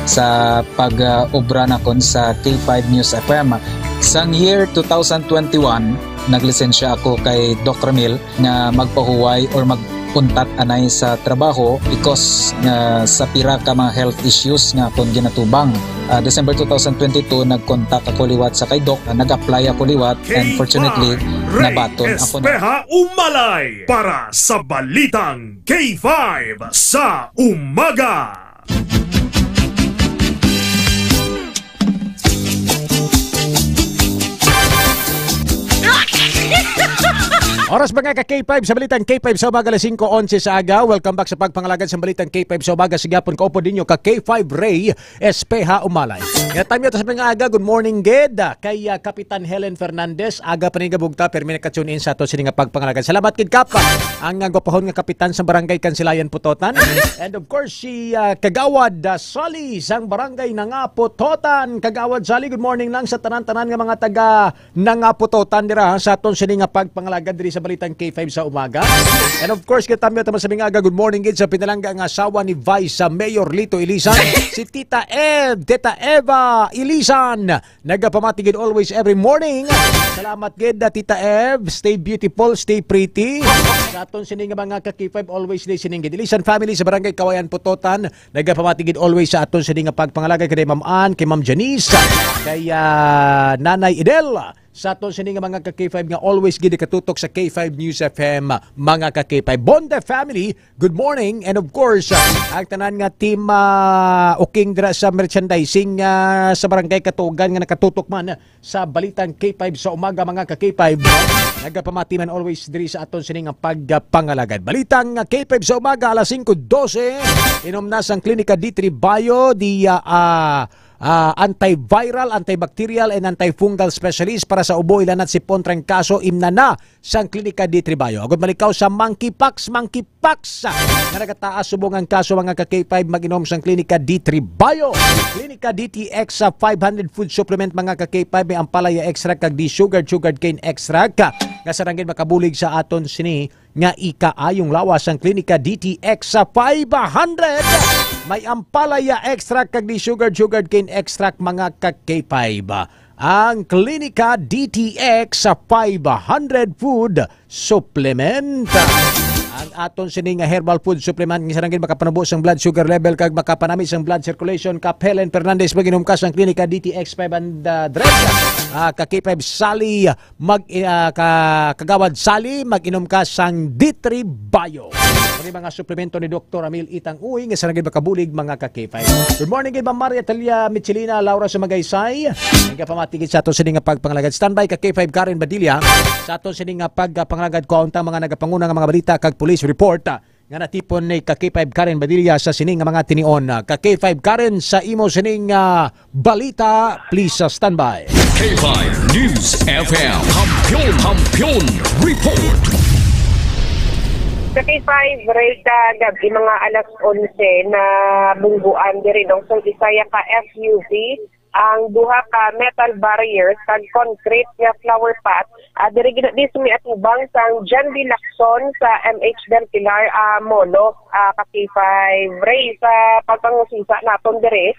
sa pag-obra nakon sa K5 News FM. Sang year 2021 naglisensya ako kay Dr. Ramil nga magpahuway or magpuntat anay sa trabaho because sa pira ka mga health issues nga akong ginatubang. December 2022 nagkontak ako liwat sa kay Doc, nag-apply ako liwat and fortunately nabaton ako na. Espeha Umalay para sa Balitang K5 sa umaga. Oras mga ka-K5 sa Balitang K5 sa umaga, 5:11 sa aga. Welcome back sa pagpangalagad sa Balitang K5 sa umaga. Sigapon ka upo dinyo ka K5 Ray Espeha Umalay. Nga time yun sa mga aga, good morning ged kay Kapitan Helen Fernandez. Aga pa ni gabugta pero may nakatune in sa to sining pagpangalagad. Salamat kid Kapa. Ang gopahon nga kapitan sa Barangay Kansilayan Putotan. And of course si Kagawad Sally sang Barangay Nangaputotan. Kagawad Sally, good morning lang sa tanan-tanan nga mga taga Nangaputotan dira sa aton sining pagpangalagad diri sa Balitang K5 sa umaga. And of course, kita mo sa mga aga, good morning gid sa pinalangga ang asawa ni Vice Mayor Lito Ilisan, si Tita Eva Ilisan. Nagapamatigid always every morning. Salamat gid Tita Eve. Stay beautiful, stay pretty. Sa aton sining mga ka-K5 always day sining gid. Ilisan family sa Barangay Kawayan Putotan, nagapamatigid always sa aton sining pagpangalaga kay Ma'am Ann, kay Ma'am Janice, kay Nanay Idel, sa aton sini nga mga ka-K5 nga always gid katutok sa K5 News FM mga ka-K5. Bonde family, good morning, and of course ang tanan nga team uking dira sa merchandising sa barangay Katugan nga nakatutok man sa balitang K5 sa umaga mga ka-K5. Nagapamati man always diri sa aton sini nga pagpangalagad. Balitang K5 sa umaga alas 5:12 inom na sang Klinika D3 Bio di antiviral, antibacterial, and antifungal specialist para sa ubo ilanat si Pontrang kaso imnana sang Klinika D3 Bio. Agad malikaw sa monkeypox nga nagataas subong ang kaso mga ka-K5 mag-inom sang Klinika D3 Bio. Klinika DTX sa 500 food supplement mga ka-K5 may ampalaya extract kag sugared cane extract nga sarangin makabulig sa aton sini nga ikaayong lawas ang Klinika DTX sa 500 may ampalaya extract kag sugared cane extract mga ka-K5. Ang Klinika DTX sa 500 food supplement. Ang aton sini nga herbal food supplement nga sarangin makapanabo sang blood sugar level kag makapanami sang blood circulation. Kap Helen Fernandez maginom ka sang Klinika DTX 500 ka-K5 Sally kagawad Sally mag-inom ka sang D3 Bio. Kani mga suplemento ni Dr. Amil Itang Uy nga sarangin makabulig mga ka-K5. Good morning kay Maria Talia Michelina Laura sa Magaysay. Nga pamatigid sa aton sini nga pagpangalagad. Standby ka-K5 Karen Badilla sa aton sini nga pagpangalagad ko untang mga nagapanguna nga mga balita kag police report nga natipon ni ka-K5 Karen Badilla sa sining nga mga tinion. Ka-K5 Karen sa imo sining balita, please standby. K5 News FM Kampiyon Report. Sa K5, right gabi mga alas 11 na bungguan diri dong sa Isaya ka SUV ang duha ka metal barriers kag concrete nga flower pot diri gid di sumi atubang sang John B. Lacson sa MH Del Pilar Molo ka K5 Ray sa pagpangusisa naton diri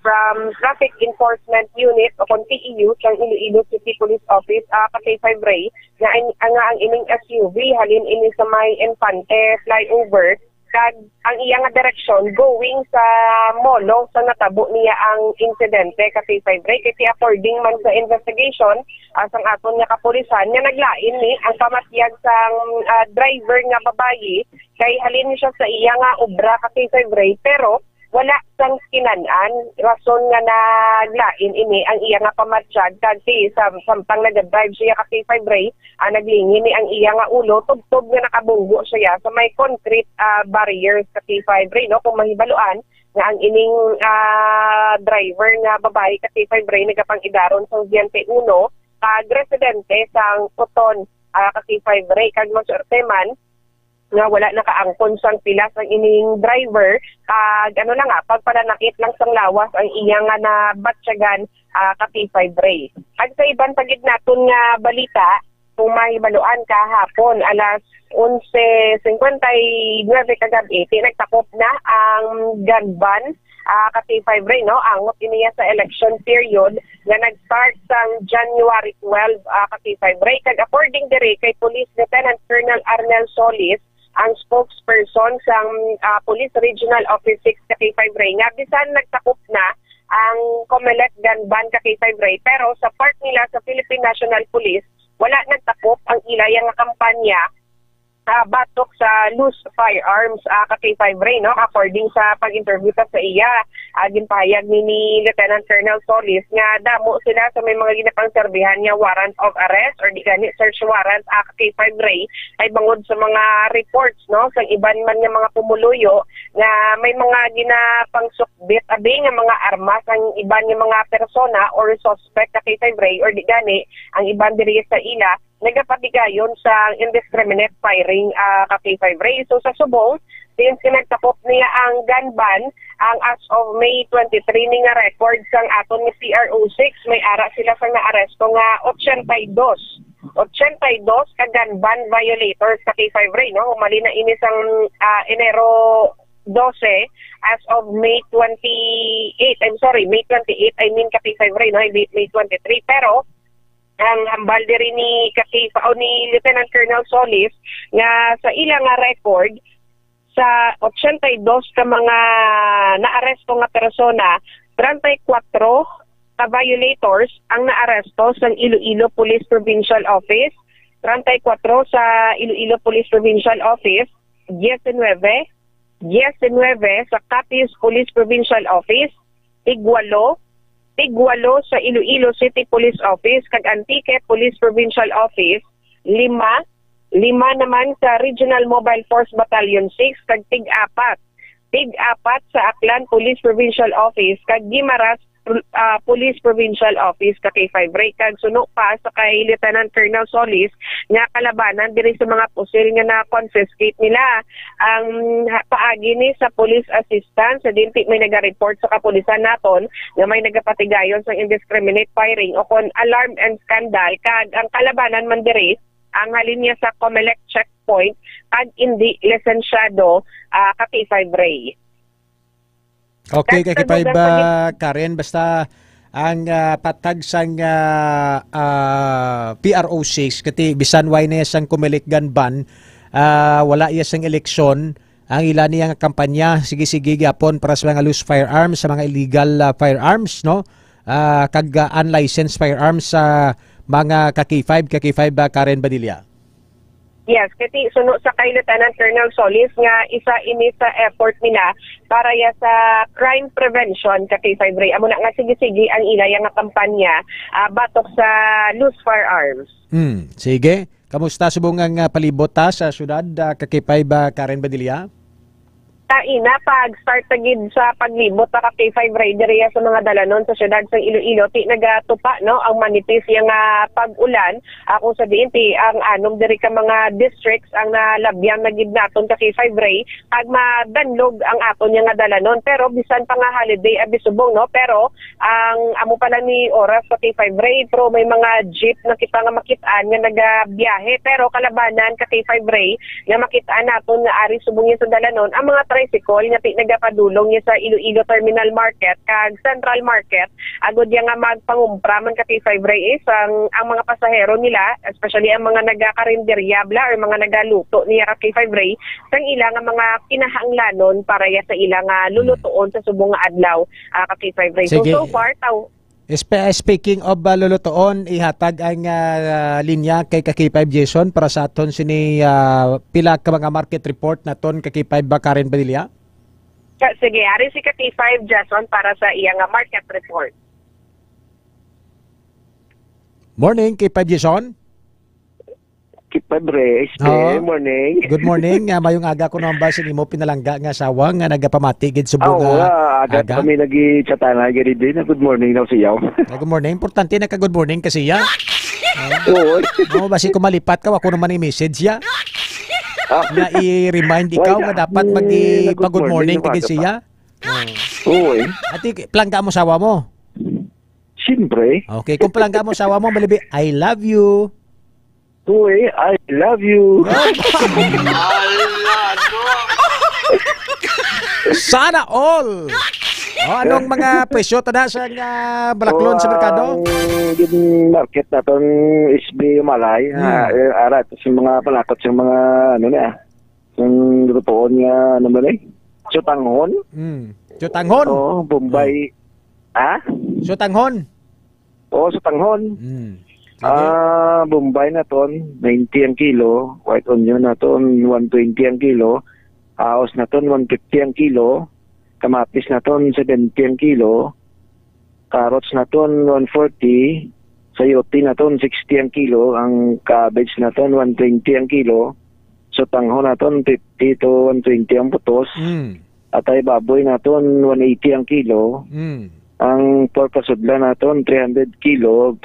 from Traffic Enforcement Unit o TEU sang Iloilo City Police Office ka K5 Ray nga ang ining SUV halin ini sa may Infante flyover kag ang iya nga direksyon going sa Molo sa natabo niya ang insidente kasi sa break kay according man sa investigation sang aton nga kapulisan nga naglain ni ang pamatyag sang driver nga babayi kay halin siya sa iya nga obra kasi sa break pero wala sang kinanan rason nga naglain ini ang iya nga pamatyag kasi samtang nag-drive siya kasi 5 ray naglingin ni ang iya nga ulo tubtob nga nakabunggo siya sa may concrete barriers kasi 5 ray no kung mahibaluan nga ang ining driver nga babae kasi 5 ray nagapang-idaron sa Diente 1 kag residente sang Puton kasi 5 ray kag masurte man nga wala nakaangkon sang pilas ang ining driver kag pagpananakit lang sang lawas ang iya nga nabatsyagan ka P5 Ray. At sa iban pagid naton nga balita kung mahibaluan kahapon alas 11:59 kagabi nagtakop na ang gun ban ka P5 Ray no angot iniya sa election period nga nag-start sang January 12 ka P5 Ray kag according diri kay Police Lieutenant Colonel Arnel Solis ang spokesperson sang Police Regional Office 6 ka K5 Ray nga bisan nagtakop na ang Comelec gun ban ka K5 Ray pero sa part nila sa Philippine National Police wala nagtakop ang ilayang kampanya batok sa loose firearms ka K5 Ray no according sa pag-interview sa iya ginpahayag ni Lieutenant Colonel Solis nga damo sila sa may mga ginapangserbihan nga warrant of arrest or di gani search warrant ka K5 Ray ay bangod sa mga reports no sa iban man nga mga pumuluyo nga may mga ginapangsukbit abi nga mga armas ang iban nga mga persona or suspect ka K5 Ray or di gani ang iban diri sa ila nagapatigayon sa indiscriminate firing ka K5 Ray. So sa subong, since kinagtakop niya ang gun ban, ang as of May 23 ni nga record sang aton ni CRO6, may ara sila sang naaresto nga 82 ka gun ban violators sa K5 Ray. No? Umali na ini sang Enero 12 as of May 28. May 28, I mean ka K5 Ray, no? May 23. Pero ang hambal diri ni ni Lieutenant Colonel Solis nga sa ilang nga record sa 82 ka mga naaresto nga persona 34 ka violators ang naaresto sa Iloilo Police Provincial Office, 34 sa Iloilo Police Provincial Office, 19 sa Capiz Police Provincial Office, tig-8 sa Iloilo City Police Office, kag Antique Police Provincial Office, 5 naman sa Regional Mobile Force Battalion 6, kag tig-4 sa Aklan Police Provincial Office, kag Guimaras Police Provincial Office ka K5 Ray, kag suno pa sa kay Lieutenant Colonel Solis nga kalabanan diri sa mga pusil nga na-confiscate nila ang paagi ni sa police assistance. Sa dinti may naga-report sa kapulisan naton nga may nagapatigayon sa indiscriminate firing o kon alarm and scandal, kag ang kalabanan man diri ang halinya sa Comelec checkpoint kag hindi lisensyado ka K5 Ray. Okay, kay K5 Karen, basta ang patag sang PRO6 kati bisan way na sang Comelec gun ban, wala iya sang eleksyon, ang ilan niyang kampanya sige gyapon para sa mga loose firearms, sa mga illegal firearms, no, kag unlicensed firearms sa mga ka-K5 Karen Badilla. Yes, kasi suno sa kay Lieutenant Colonel Solis nga isa ini sa effort nila para ya sa crime prevention ka K5 Ray. Amo na nga sige ang ilay nga kampanya batok sa loose firearms. Sige. Kamusta subong ang palibot sa syudad ka K5 Karen Badilla? Ina pag-start tagid sa paglibot ka K5 Ray diriya sa mga dalanon sa syudad sa Iloilo, ti nagatupa no ang manipis yang pag-ulan kung sa DNP ang anom diri ka mga districts ang nalabyan na gid naton ka K5 Ray pag madanlog ang aton yang dalanon, pero bisan pa nga holiday abisubong no, pero ang amo pala ni oras sa K5 Ray pro may mga jeep na kita nga makitaan nga nagabiyahe, pero kalabanan ka K5 Ray nga makitaan naton nga ari subong sa dalanon ang mga tricycle nga nagapadulong niya sa Iloilo Terminal Market kag Central Market agud ya nga magpangumpra man ka K5 Ray ang mga pasahero nila, especially ang mga nagakarinderya or mga nagaluto niya ka K5 Ray sang ilang nga mga kinahanglanon para ya sa ilang lulutuon sa subong nga adlaw ka K5 Ray. So far speaking of lulutoon, ihatag ang linya kay K5 Jason para sa aton sini pila ka mga market report naton K5 Karen Badilla. Sige, ari si K5 Jason para sa iyang market report. Morning K5 Jason. K5 Ray, morning. Good morning. Mayong aga ko naman ba sinimo pinalangga nga sawang nga nagapamati gid subong aga kami nagi-chatan na gid din. Good morning daw siyaw. Good morning. Importante na ka good morning kasi ya. Oo. Mo basi ko malipat ka ako naman i-message ya. Na i-remind ikaw nga dapat mag-good morning kagid siya. Oo. Ati plangga mo sawa mo? Siyempre. Okay, kung plangga mo sawa mo, malibi I love you. Uy, I love you. Sana all. Anong mga presyo tada sa balaklon sa merkado? Yung market naton SB Malay. Arat sa mga palatot sa mga ano na. Yung lutoon nga ano ba Sutanghon. Sutanghon? Oo, Bombay. Sutanghon? Oo, Sutanghon. Bombay na ton 90 ang kilo, white onion na ton 120 ang kilo, haos na ton 150 ang kilo, kamatis na ton 70 ang kilo, carrots na ton 140, sayote na ton 60 ang kilo, ang cabbage na ton 120 ang kilo, sotangho na ton 50 to 120 ang putos, atay baboy na ton 180 ang kilo, ang pork kasudla na ton 300 kilo,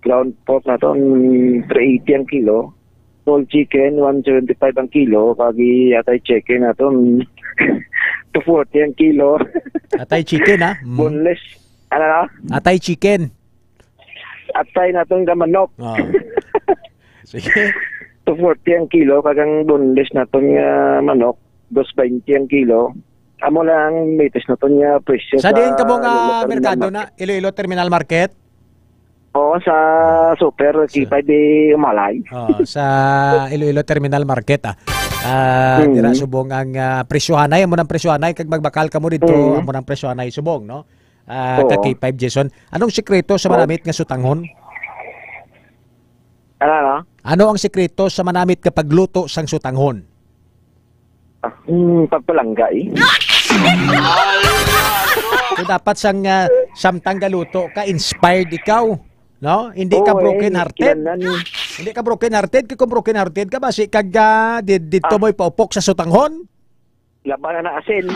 ground pork na ton 380 ang kilo, whole chicken 175 ang kilo, kagi atay chicken na ton 240 ang kilo. Atay chicken Boneless. Ano na? Atay chicken. Atay na ton gamanok. Sige. 240 ang kilo, kagang boneless na ton manok 220 ang kilo. Amo lang latest na ton presyo sa diin ka mong merkado na Iloilo Terminal Market. Oo, sa super K5 Malay. Sa Iloilo Terminal Market dira subong ang presyohanay mo nang presyohanay kag magbakal ka mo dito amo nang presyohanay subong no. ka K5 Jason. Anong sikreto sa manamit nga sutanghon? Ano ang sikreto sa manamit kapag luto sang sutanghon? Pagpalanggay. So dapat sang samtang galuto ka inspired ikaw, no? Hindi ka broken hearted. Hindi ka broken hearted, kung broken hearted ka basi kag dito mo'y paupok sa sutanghon. Laban na asin.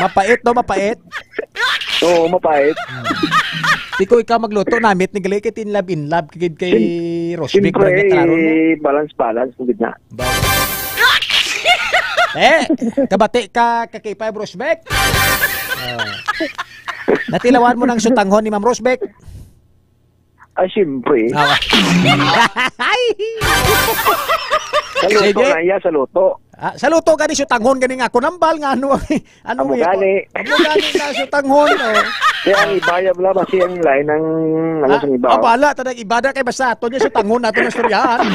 Mapait no, mapait. Oo, mapait. Tiko ikaw magluto namit ni gali kit in love kay Rosbeck Siyempre, balance kung gitna. Kabati ka K5 Rosbeck. Natilawan mo ng sutanghon ni Ma'am Rosbeck? Ay, siyempre. Sa luto na iya, sa luto. Sa luto gani sutanghon gani nga ako nambal nga ano mo gani. Amo gani na sutanghon. Kaya ang ibaya wala ba siyang line ng sa ibaw. Abala tanang ibada kay basta ato niya sutanghon nato na storyahan.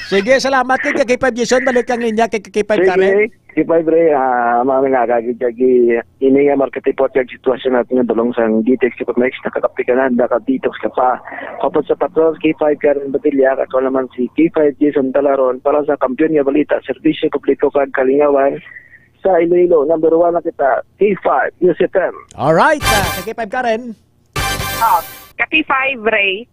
Sige, salamat kay K5 Jason. Balik ang linya kay K5 Karen. K5 Ray, mga nagagagid kagi ini nga market report yung sitwasyon natin ng dulong sa GTX Economics, nakakapikanan, nakadetox ka pa. Kapag sa patrol, K5 Karen Batilya, ako naman si K5 Jason Talaron para sa Kampiyon nga Balita, Serbisyo Publiko kag Kalingawan sa Iloilo. Number 1 na kita, K5 News FM. Alright, K5 Karen. K5 Ray.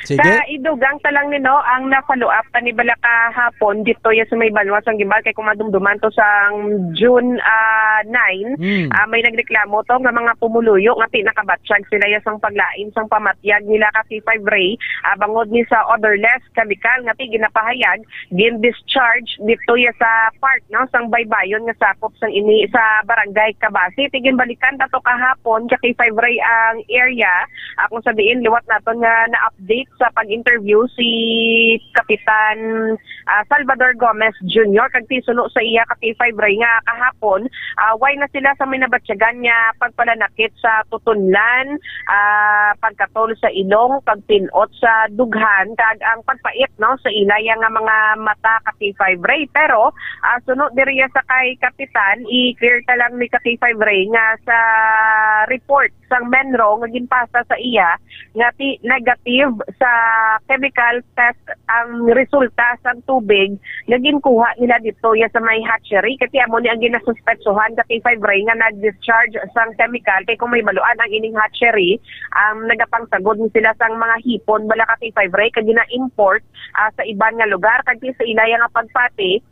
Sige. Sa idugang talang nino ang na-follow up pa ni Balaka hapon dito ya sa may balwas ang gibal kay kumadumduman to sa June 9 may nagreklamo to nga mga pumuluyo nga pinakabatsyag sila ya sang paglain sang pamatyag nila ka K5 Ray bangod ni sa odorless chemical nga ginapahayag gin discharge dito ya sa part no sang baybayon nga sakop sang ini sa barangay Kabasi tigin balikan tato kahapon ka K5 Ray ang area kung sabihin liwat naton nga na-update sa pag-interview si Kapitan Salvador Gomez Jr. kag tisuno sa iya ka K5 Ray nga kahapon why na sila sa may nabatsyagan nga pagpalanakit sa tutunlan pagkatol sa ilong pagpinot sa dughan kag ang pagpait no sa ilaya nga mga mata ka K5 Ray pero sunod diriya sa kay Kapitan i-clear ta lang ni ka K5 Ray nga sa report sang Menro nga ginpasa sa iya nga negative sa chemical test ang resulta sa tubig na ginkuha nila dito ya sa may hatchery kasi amo ni ang ginasuspetsohan sa K5 Ray nga nag-discharge sang chemical kay kung may baluan ang ining hatchery nagapangsagod sila sang mga hipon bala ka K5 Ray kag gina-import sa iban nga lugar kag sa ilaya nga pagpati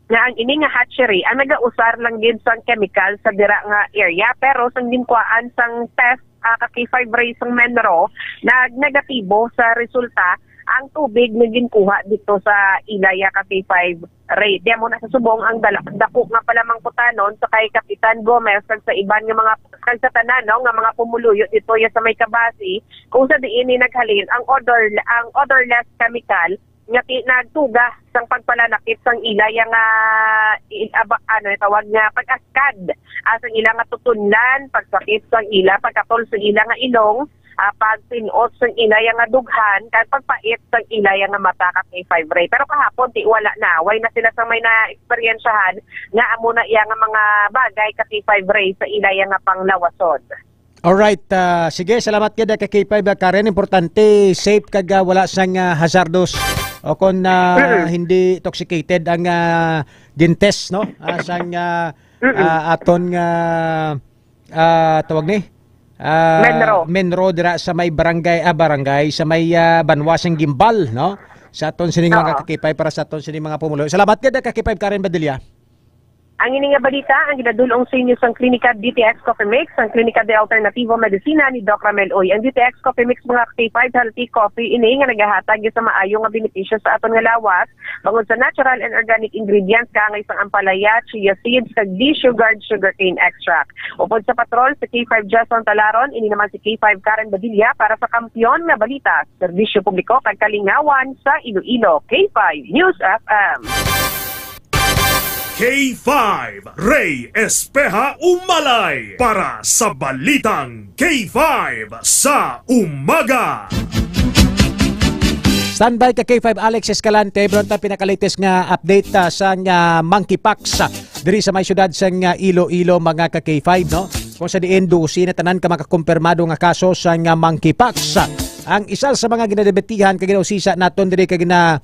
nga ang ini nga hatchery ang nagausar lang gid sang chemical sa dira nga area pero sang ginkuhaan sang test ka K5 Ray sang Menro nag-negatibo sa resulta ang tubig na ginkuha dito sa ilaya ka K5 Ray. Diyan mo na sa subong ang dako nga palamang putanon sa kay Kapitan Gomez kag sa iban nga mga kag sa tanan no, nga mga pumuluyo dito ya sa may Kabasi kung sa diin ni naghalin ang odorless chemical nga nagtuga sang pagpalanakit sang ilaya nga tawag nga pag-askad sang ila nga tutunlan pagsakit sang ila pagkatol sa ila nga ilong pagpinot sang ilaya nga dughan kag pagpait sang ilaya nga mata ka K5 Ray pero kahapon ti wala na way na sila sang may na eksperyensyahan nga amo na iya nga mga bagay ka K5 Ray sa ilaya nga panglawasod. Alright, sige salamat kada ka K5 Karen importante safe kag wala sang hazardous o kung hindi intoxicated ang gintest no sang aton nga tawag ni Menro dira sa may barangay sa may Banwasang Gimbal no sa aton sining mga kakipay para sa aton sining mga pumulo. Salamat kada kakipay Karen Badilla. Ang ini nga balita ang ginadulong sa inyo sang Klinika DTX Coffee Mix, ang Klinika de Alternativo Medicina ni Doc Ramel Uy. Ang DTX Coffee Mix mga K5 healthy coffee ini nga nagahatag sa maayo nga benepisyo sa aton nga lawas bangod sa natural and organic ingredients kaangay sang ampalaya, chia seeds kag de-sugared sugarcane extract. Upod sa patrol sa K5 Jason Talaron, ini naman si K5 Karen Badilla para sa Kampiyon nga Balita, Serbisyo Publiko kag Kalingawan sa Iloilo. K5 News FM. K5 Ray Espeja Umalay para sa Balitang K5 sa Umaga. Standby ka K5 Alex Escalante, bronta pinakalitis nga update sa monkeypox. diri sa may syudad sa Iloilo mga ka K5 no. Kung sa diin 12 na tanan ka makakumpirmado nga kaso sa monkeypox. Ang isa sa mga ginadebatihan kay ginausisa naton diri kay gina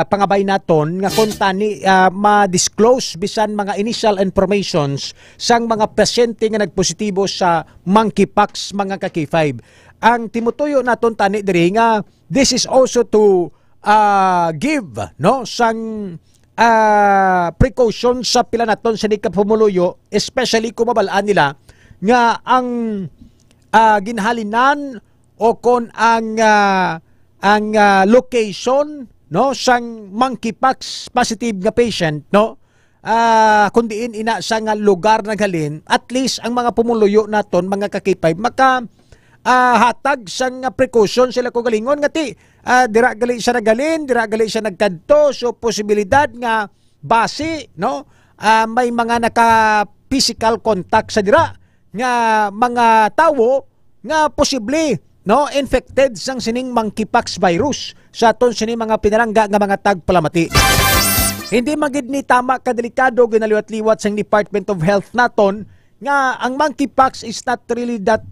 pangabay naton nga kung tani ma-disclose bisan mga initial informations sang mga pasyente nga nagpositibo sa monkeypox mga ka K5. Ang timutuyo naton tani diri nga this is also to give no sang precaution sa pila naton sa pumuluyo, especially kung mabalaan nila nga ang ginhalinan o kon ang location no sang monkeypox positive nga patient no kung diin ina sa nga lugar naghalin, at least ang mga pumuluyo naton mga ka-K5 maka hatag sang precaution sila ko galingon nga ti dira gali siya nagalin, dira gali siya nagkadto, so posibilidad nga base no may mga naka physical contact sa dira nga mga tawo nga posible no infected sang sining monkeypox virus sa aton sining mga pinarangga nga mga tagpalamati. Hindi magid ni tama kadelikado ginaliwat-liwat sang Department of Health naton nga ang monkeypox is not really that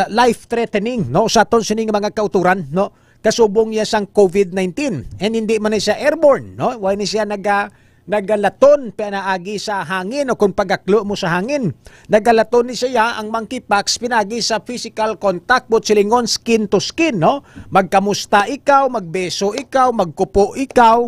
life-threatening no sa aton sining mga kauturan no kasubong niya sang COVID-19 and hindi man siya airborne no why ni siya nagalaton pinaagi sa hangin o kung pagaklo mo sa hangin. Nagalaton ni siya ang monkeypox pinagi sa physical contact but silingon skin to skin no. Magkamusta ikaw, magbeso ikaw, magkupo ikaw,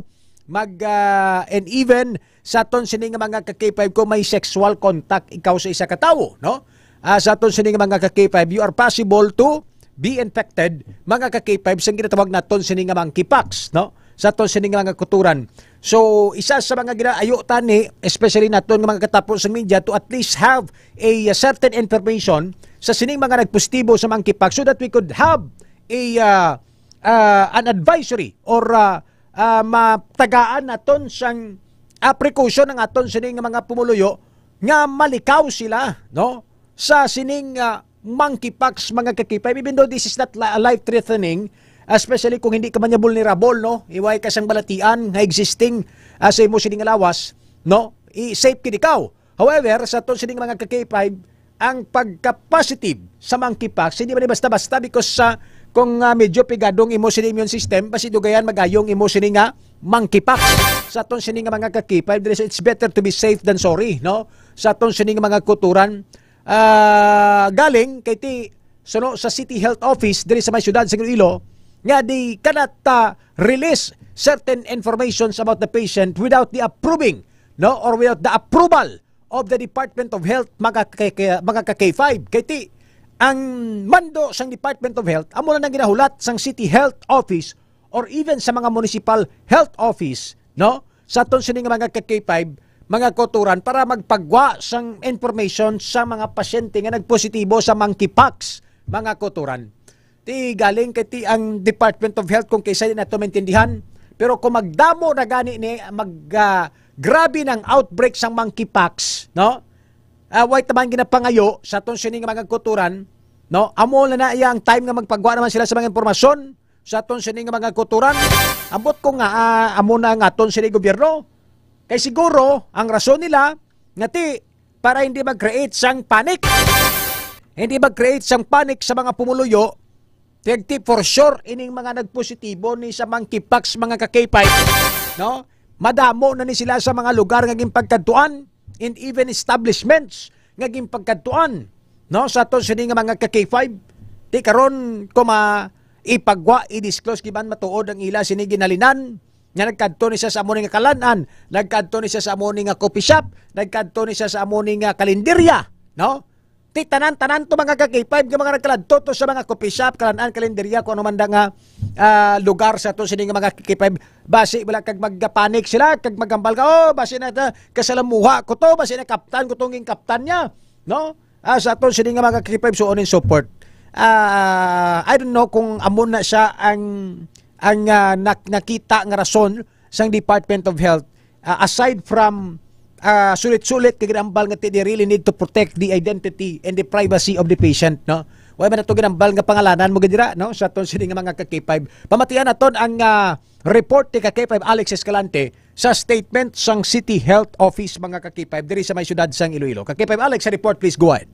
and even sa aton sining mga ka-K5 ko may sexual contact ikaw sa isa ka tawo no. Sa aton sining mga ka-K5 you are possible to be infected mga ka-K5 sa ginatawag naton sining monkeypox no. Sa aton sining mga kuturan. So isa sa mga ginaayo tani especially naton nga mga katapos sa media to at least have a certain information sa sining mga nagpositibo sa monkeypox so that we could have an advisory or matagaan naton sang precaution ng aton sining mga pumuluyo nga malikaw sila no sa sining monkeypox mga ka-K5 even though this is not life threatening. Especially kung hindi ka man niya vulnerable, no? Iway ka sang balatian nga existing sa imo sining lawas, no? I-safe kid ikaw. However, sa aton sining mga ka-K5, ang pagka-positive sa monkeypox, hindi man basta-basta because kung medyo pigadong imo sining immune system, basi dugayan magayong imo sining monkeypox. Sa aton sining mga ka-K5, it's better to be safe than sorry, no? Sa aton sining mga kuturan, galing kay ti sa City Health Office diri sa may syudad sa Iloilo, nga they cannot release certain informations about the patient without the approving no or without the approval of the Department of Health mga ka-K5 kay ti ang mando sang Department of Health amo na nang ginahulat sang City Health Office or even sa mga municipal health office no sa aton sining mga ka-K5 mga koturan para magpagwa sang information sa mga pasyente nga nagpositibo sa monkeypox mga koturan. Ti galing kay ti ang Department of Health kung kaysa na ito maintindihan. Pero kung magdamo na gani ni grabe ng outbreak sang monkeypox, no? Wait naman ginapangayo sa aton sining mga kuturan, no? Amo na ang time nga magpagwa naman sila sa mga impormasyon sa aton sining mga kuturan. Ambot ko nga amo na nga aton sining gobyerno. Kay siguro ang rason nila nga ti para hindi mag-create sang panic. Hindi mag-create sang panic sa mga pumuluyo. Tigti for sure ining mga nagpositibo ni sa monkeypox mga ka-K5 no madamo na ni sila sa mga lugar nga gimpagkadtuan and even establishments nga gimpagkadtuan no sa aton sining mga ka-K5 ti karon ko ipagwa i-disclose giban matuod ang ila sini ginalinan nga nagkadto ni siya sa amo nga kalanan, nagkadto ni siya sa amo nga coffee shop, nagkadto ni siya sa amo nga kalenderya no. Ti tanan-tanan to mga ka-K5 nga mga nagkaladto to sa mga coffee shop, kalanan, kalenderya, kung ano man nga lugar sa to sining mga ka-K5 base wala kag magpanik sila kag magambal ka base na kasalamuha ko to base na kaptan ko tong kaptan niya no sa to sining mga ka-K5 so on and so forth. I don't know kung amon na siya ang nakita nga rason sang Department of Health aside from sulit-sulit kay ginambal nga they really need to protect the identity and the privacy of the patient no. Way man ato ginambal nga pangalanan mo gidira no sa aton sini nga mga ka-K5. Pamatian naton ang report ni ka-K5 Alex Escalante sa statement sang City Health Office mga ka-K5 diri sa may syudad sang Iloilo. Ka-K5 Alex, sa report please go ahead.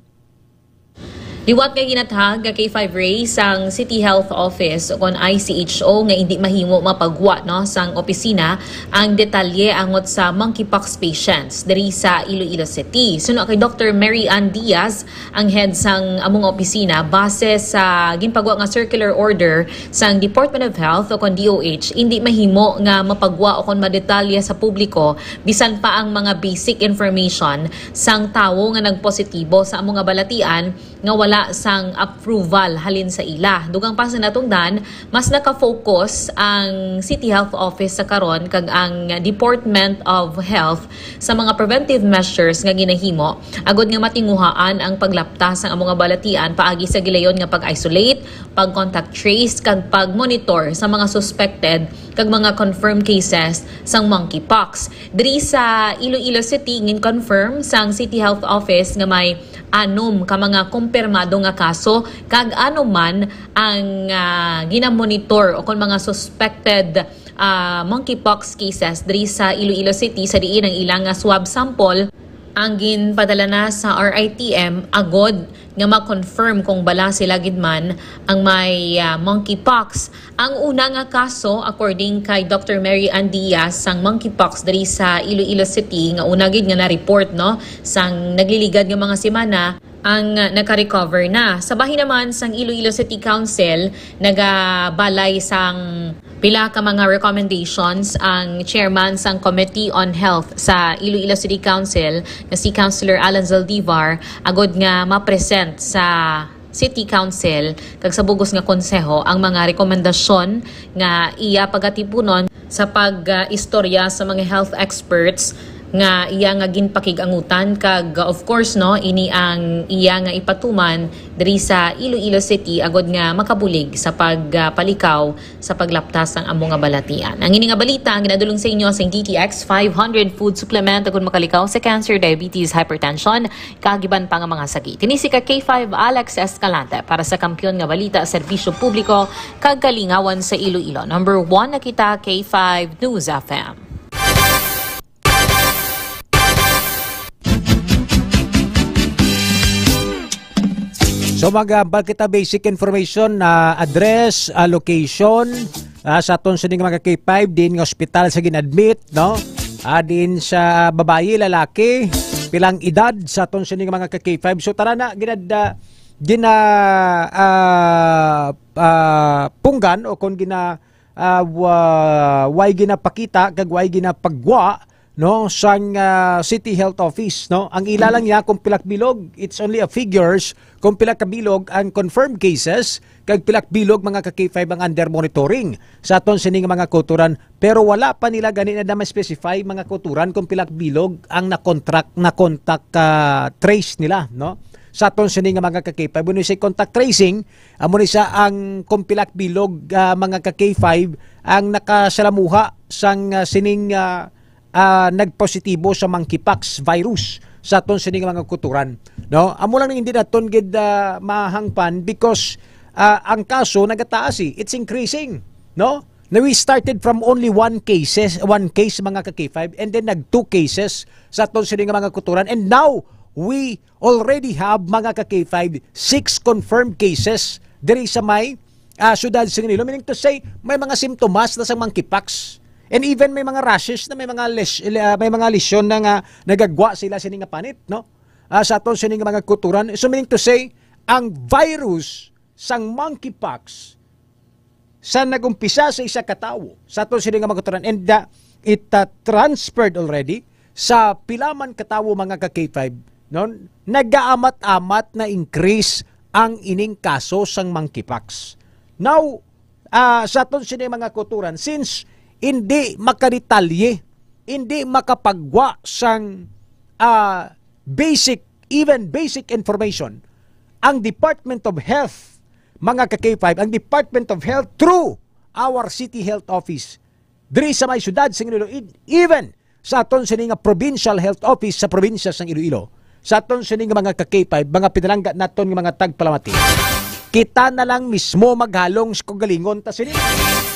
Liwat kay ginatag nga K5 Ray sang City Health Office o kon ICHO nga hindi mahimo mapagwa no sang opisina ang detalye angot sa monkeypox patients diri sa Iloilo City. Suno kay Dr. Mary Ann Diaz ang head sang among opisina base sa ginpagwa nga circular order sang Department of Health o kon DOH hindi mahimo nga mapagwa o kon madetalye sa publiko bisan pa ang mga basic information sang tawo nga nagpositibo sa among nga balatian nga wala sang approval halin sa ila. Dugang pa sa natungdan, mas naka-focus ang City Health Office sa karon kag ang Department of Health sa mga preventive measures nga ginahimo agod nga matinguhaan ang paglaptas ang among nga balatian paagi sa gilayon nga pag-isolate, pag-contact trace kag pag-monitor sa mga suspected kag mga confirmed cases sang monkeypox. Diri sa Iloilo City ngin confirm sang City Health Office nga may 6 ka mga kumpirmado nga kaso kag ano man ang ginamonitor o kung mga suspected monkeypox cases diri sa Iloilo City sa diin ang ilang swab sample ang ginpadala na sa RITM agod nga ma-confirm kung bala sila gidman ang may monkeypox. Ang una nga kaso according kay Dr. Mary Ann Diaz sang monkeypox diri sa Iloilo City nga una gid nga na-report no sang nagliligad nga mga semana ang naka-recover na. Sa bahin naman sang Iloilo City Council nagabalay sang pila ka mga recommendations ang chairman sang Committee on Health sa Iloilo City Council na si Councilor Alan Zaldivar agod nga ma-present sa City Council kag sa bugos nga konseho ang mga rekomendasyon nga iya pagatipunon sa pag-istorya sa mga health experts nga iya nga ginpakigangutan kag of course no ini ang iya nga ipatuman diri sa Iloilo City agod nga makabulig sa pagpalikaw sa paglaptas ng among nga balatian. Ang ini nga balita ang ginadulong sa inyo sa DTX 500 food supplement agod makalikaw sa cancer, diabetes, hypertension kagiban pa nga mga sakit. Ini si K5 Alex Escalante para sa Kampiyon nga Balita Serbisyo Publiko kag Kalingawan sa Iloilo. Number 1 na kita K5 News FM. So magambal kita basic information na address, location sa aton sa mga K5 din ng ospital sa ginadmit no. Din sa babayi, lalaki, pilang edad sa aton sa mga K5. So tara na punggan o kung way ginapakita kag way ginapagwa no sang City Health Office no. Ang ilalang niya kung pilak bilog, it's only a figures kung pilak kabilog ang confirmed cases kag pilak bilog mga ka-K5 ang under monitoring sa aton sining mga kuturan, pero wala pa nila gani na ma-specify mga kuturan kung pilak bilog ang na contact trace nila no. Sa aton sining mga ka-K5 when we say contact tracing amo ni sa ang kung pilak bilog mga ka-K5 ang nakasalamuha sang sining nagpositibo sa monkeypox virus sa aton sining mga kuturan no. Amo lang hindi naton gid mahangpan because ang kaso nagataas it's increasing no. Now we started from only one case mga ka-K5 and then nag 2 cases sa aton sining mga kuturan and now we already have mga ka-K5 6 confirmed cases diri sa may syudad sa Iloilo, meaning to say may mga simptomas na sa monkeypox. And even may mga rashes na may mga lesyon na nagagwa sila sining nga panit no sa aton sining mga kuturan. So meaning to say ang virus sang monkeypox sa nagumpisa sa isa ka tawo sa aton sining mga kuturan and it transferred already sa pilaman ka tawo mga ka-K5 no, nagaamat-amat na increase ang ining kaso sang monkeypox. Now sa aton sining mga kuturan, since hindi makadetalye, hindi makapagwa sang basic information ang Department of Health mga ka-K5, ang Department of Health through our City Health Office diri sa may syudad sa Iloilo, even sa aton sining Provincial Health Office sa probinsya sang Iloilo, sa aton sining mga ka-K5 mga pinalangga naton nga mga tagpalamati, kita na lang mismo maghalong sa kagalingon ta sining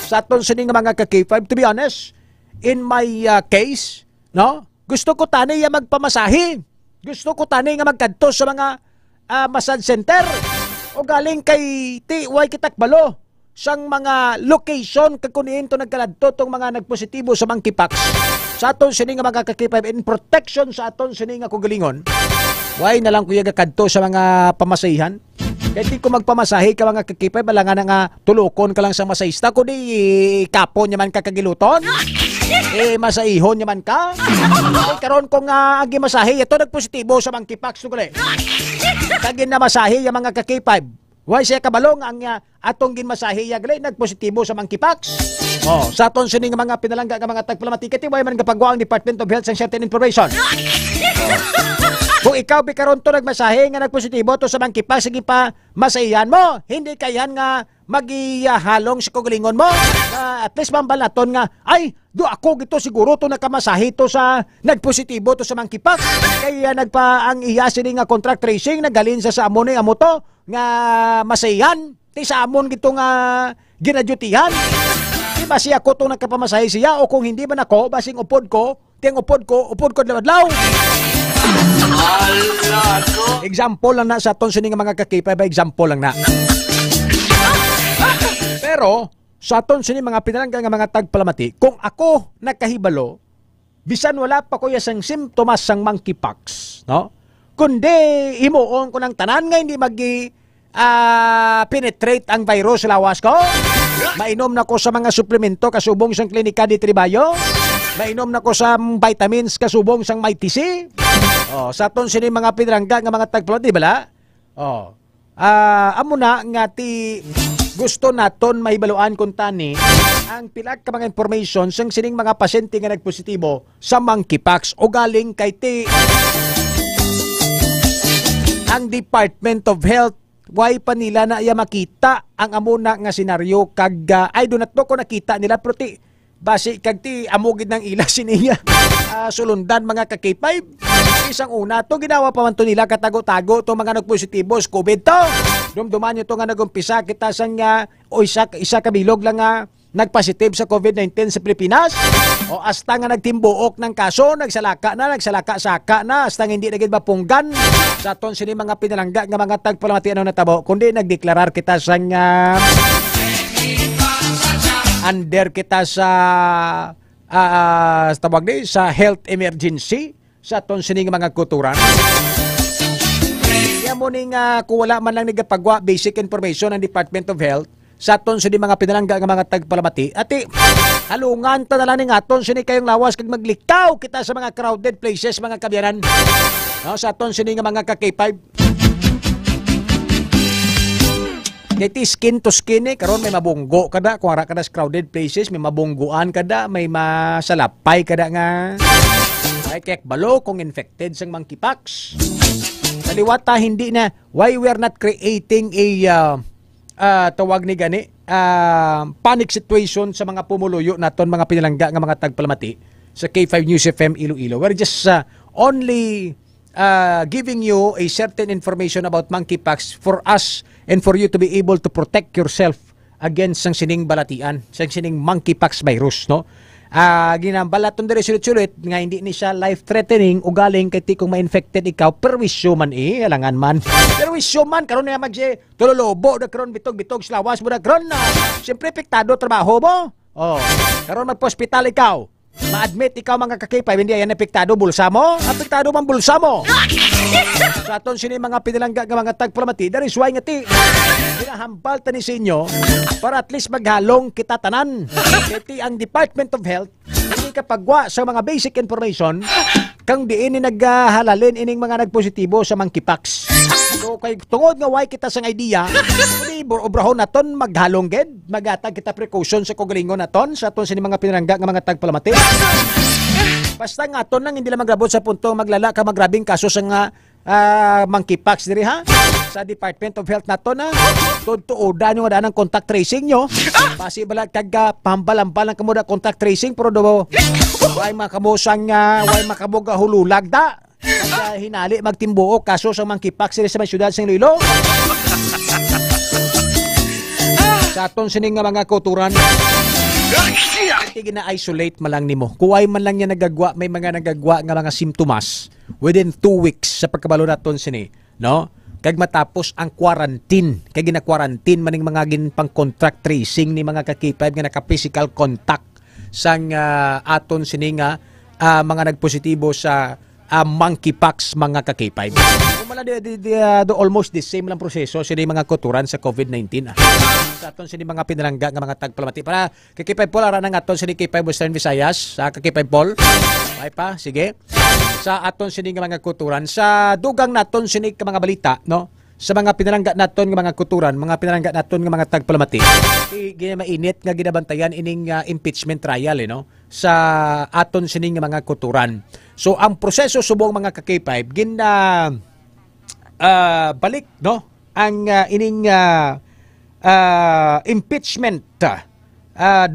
sa aton sining mga ka-K5. To be honest, in my case, no? Gusto ko tani nga magpamasahe. Gusto ko tani nga magkadto sa mga massage center. O galing kay way kitakbalo sang mga location kakuniin to nagkaladto tong mga nagpositibo sa monkeypox. Sa aton sini nga mga kakipay in protection sa aton sini nga kugalingon. Way na lang kuya kadto sa mga pamasahihan. Kaya di ko magpamasahe ka mga kakipay, balangan nga tulukon ka lang sa masahista, kundi kapon naman ka kagiluton. Masahihon naman ka. Karon kong agi masahe, ito nagpositibo sa monkeypox. Kagin na masahe yung mga kakipay. Why siya kabalong ang atong ginmasahe yaglay nagpositibo sa monkeypox. Sa aton sining mga pinalangga nga mga tagpalamatikati, way man kapagwa ang Department of Health sang certain information. Kung ikaw bikaron to nagmasahe nga nagpositibo to sa monkeypox, sige pa masahihan mo. Hindi kayan nga magihalong sa kugalingon mo. At least mambalaton nga, ay, do ako gito siguro to nakamasahe to sa nagpositibo to sa monkeypox. Kaya ang iya sini nga contract tracing nagalin sa amon amo to nga masahihan. Ti sa amon gito nga ginadyutihan. Di ba siya ko to nakapamasahe siya, o kung hindi man ako, basing upod ko adlaw. Example lang na sa aton sining mga kakipay ba, example lang na. Pero sa aton sining mga pinalangga nga mga tagpalamati, kung ako nakahibalo, bisan wala pa ko yasang simptomas sang monkeypox, no? Kundi himuon ko ng tanan nga hindi penetrate ang virus sa lawas ko. Mainom na ko sa mga suplemento kasubong sang klinika di Tribayo. Mainom na ko sa vitamins kasubong sang MyTC. Sa aton sini mga pinrangga nga mga tagpalati bala. Amo na nga ti gusto naton mahibaluan kung tani ang pilag ka mga information sang sining mga pasyente nga nagpositibo sa monkeypox o galing kay ti ang Department of Health. Why pa nila na iya makita ang amuna nga senaryo kag ay do not ko nakita nila pero ti basi kag ti amugid ng ila siniya sulundan mga kakipay. Isang una to ginawa pa man to nila katago-tago to mga nagpositibo sa COVID to. Dumduman nyo to nga nagumpisa kita sang isa kabilog lang nga nagpositive sa COVID-19 sa Pilipinas. O hasta nga nagtimbuok ng kaso, nagsalaka-saka na, hasta nga hindi naging mapunggan sa aton sini mga pinalangga nga mga tagpalamati ano natabo, kundi nagdeklarar kita sang under kita sa tawag di sa health emergency sa aton sini mga kuturan. Kaya mo ning kung wala man lang nagapagwa basic information ng Department of Health sa aton sini mga pinalangga nga mga tagpalamati, ati halungan ta na lang ning aton sini kayong lawas kag maglikaw kita sa mga crowded places mga kabyanan. No, sa aton sini nga mga ka-K5. Dito skin to skin karon may mabunggo kada kung ara kada sa crowded places, may mabungguan kada, may masalapay kada nga ay kek balo kung infected sang monkeypox. Kaliwata hindi na why we are not creating a tawag ni gani panic situation sa mga pumuluyo naton mga pinalangga nga mga tagpalamati sa K5 News FM Iloilo. We're just only giving you a certain information about monkeypox for us and for you to be able to protect yourself against sang sining balatian, sang sining monkeypox virus, no? Ginambalaton diri sulit-sulit nga hindi ni siya life-threatening o galing kay kung ma-infected ikaw perwisyo man alangan man. Perwisyo man karon na tulolobo da karon bitog-bitog slawas mo da karon na siyempre piktado trabaho mo. Karon magpa-hospital ikaw. Ma-admit ikaw mga kakipay, hindi yan apektado bulsa mo? Apektado man bulsa mo. Sa aton sini mga pinalangga nga mga tagpalamati, that is why nga ti pinahambal ta ni sa inyo para at least maghalong kita tanan. Kaya ang Department of Health hindi kapagwa sa mga basic information kang diin ni naghahalalin ining mga nagpositibo sa monkeypox. So kay tungod nga why kita sang idea, di obrahon naton maghalong ged, magatag kita precaution sa kugalingon naton sa aton sini mga pinalangga nga mga tagpalamati. Basta nga aton nang hindi lang magrabot sa punto maglala ka magrabing kaso sa nga monkeypox diri ha. Sa Department of Health nato na tutuodan yung adaan ng contact tracing nyo. Basi bala kag pambal-ambal ng kamuda contact tracing pero do way makamusang way makabuga hululag da. Hinali magtimbuok kaso sa monkeypox diri sa syudad sa Iloilo. Sa aton sining nga mga kuturan kay gina-isolate man lang nimo. Kuway man lang niya nagagwa, may mga nagagwa nga mga simptomas within 2 weeks sa pagkabalo naton sini, no? Kag matapos ang quarantine, kay gina-quarantine maning mga pang contract tracing ni mga kakipay nga naka-physical contact sang aton sini nga mga nagpositibo sa monkeypox mga kakipay. Kumala do almost the same lang proseso sini mga kuturan sa COVID-19. Sa aton sini mga pinarangga nga mga tagpalamati para kakipay Paul ara nang aton sini kipay Western Visayas sa kakipay Paul. Okay pa, sige. Sa aton sini nga mga kuturan sa dugang naton sini ka mga balita, no? Sa mga pinarangga naton nga mga kuturan, mga pinarangga naton nga mga tagpalamati. Mainit nga ginabantayan ining impeachment trial, no? Sa aton sini nga mga kuturan. So ang proseso subong mga ka-K5 balik, no? Ang ining impeachment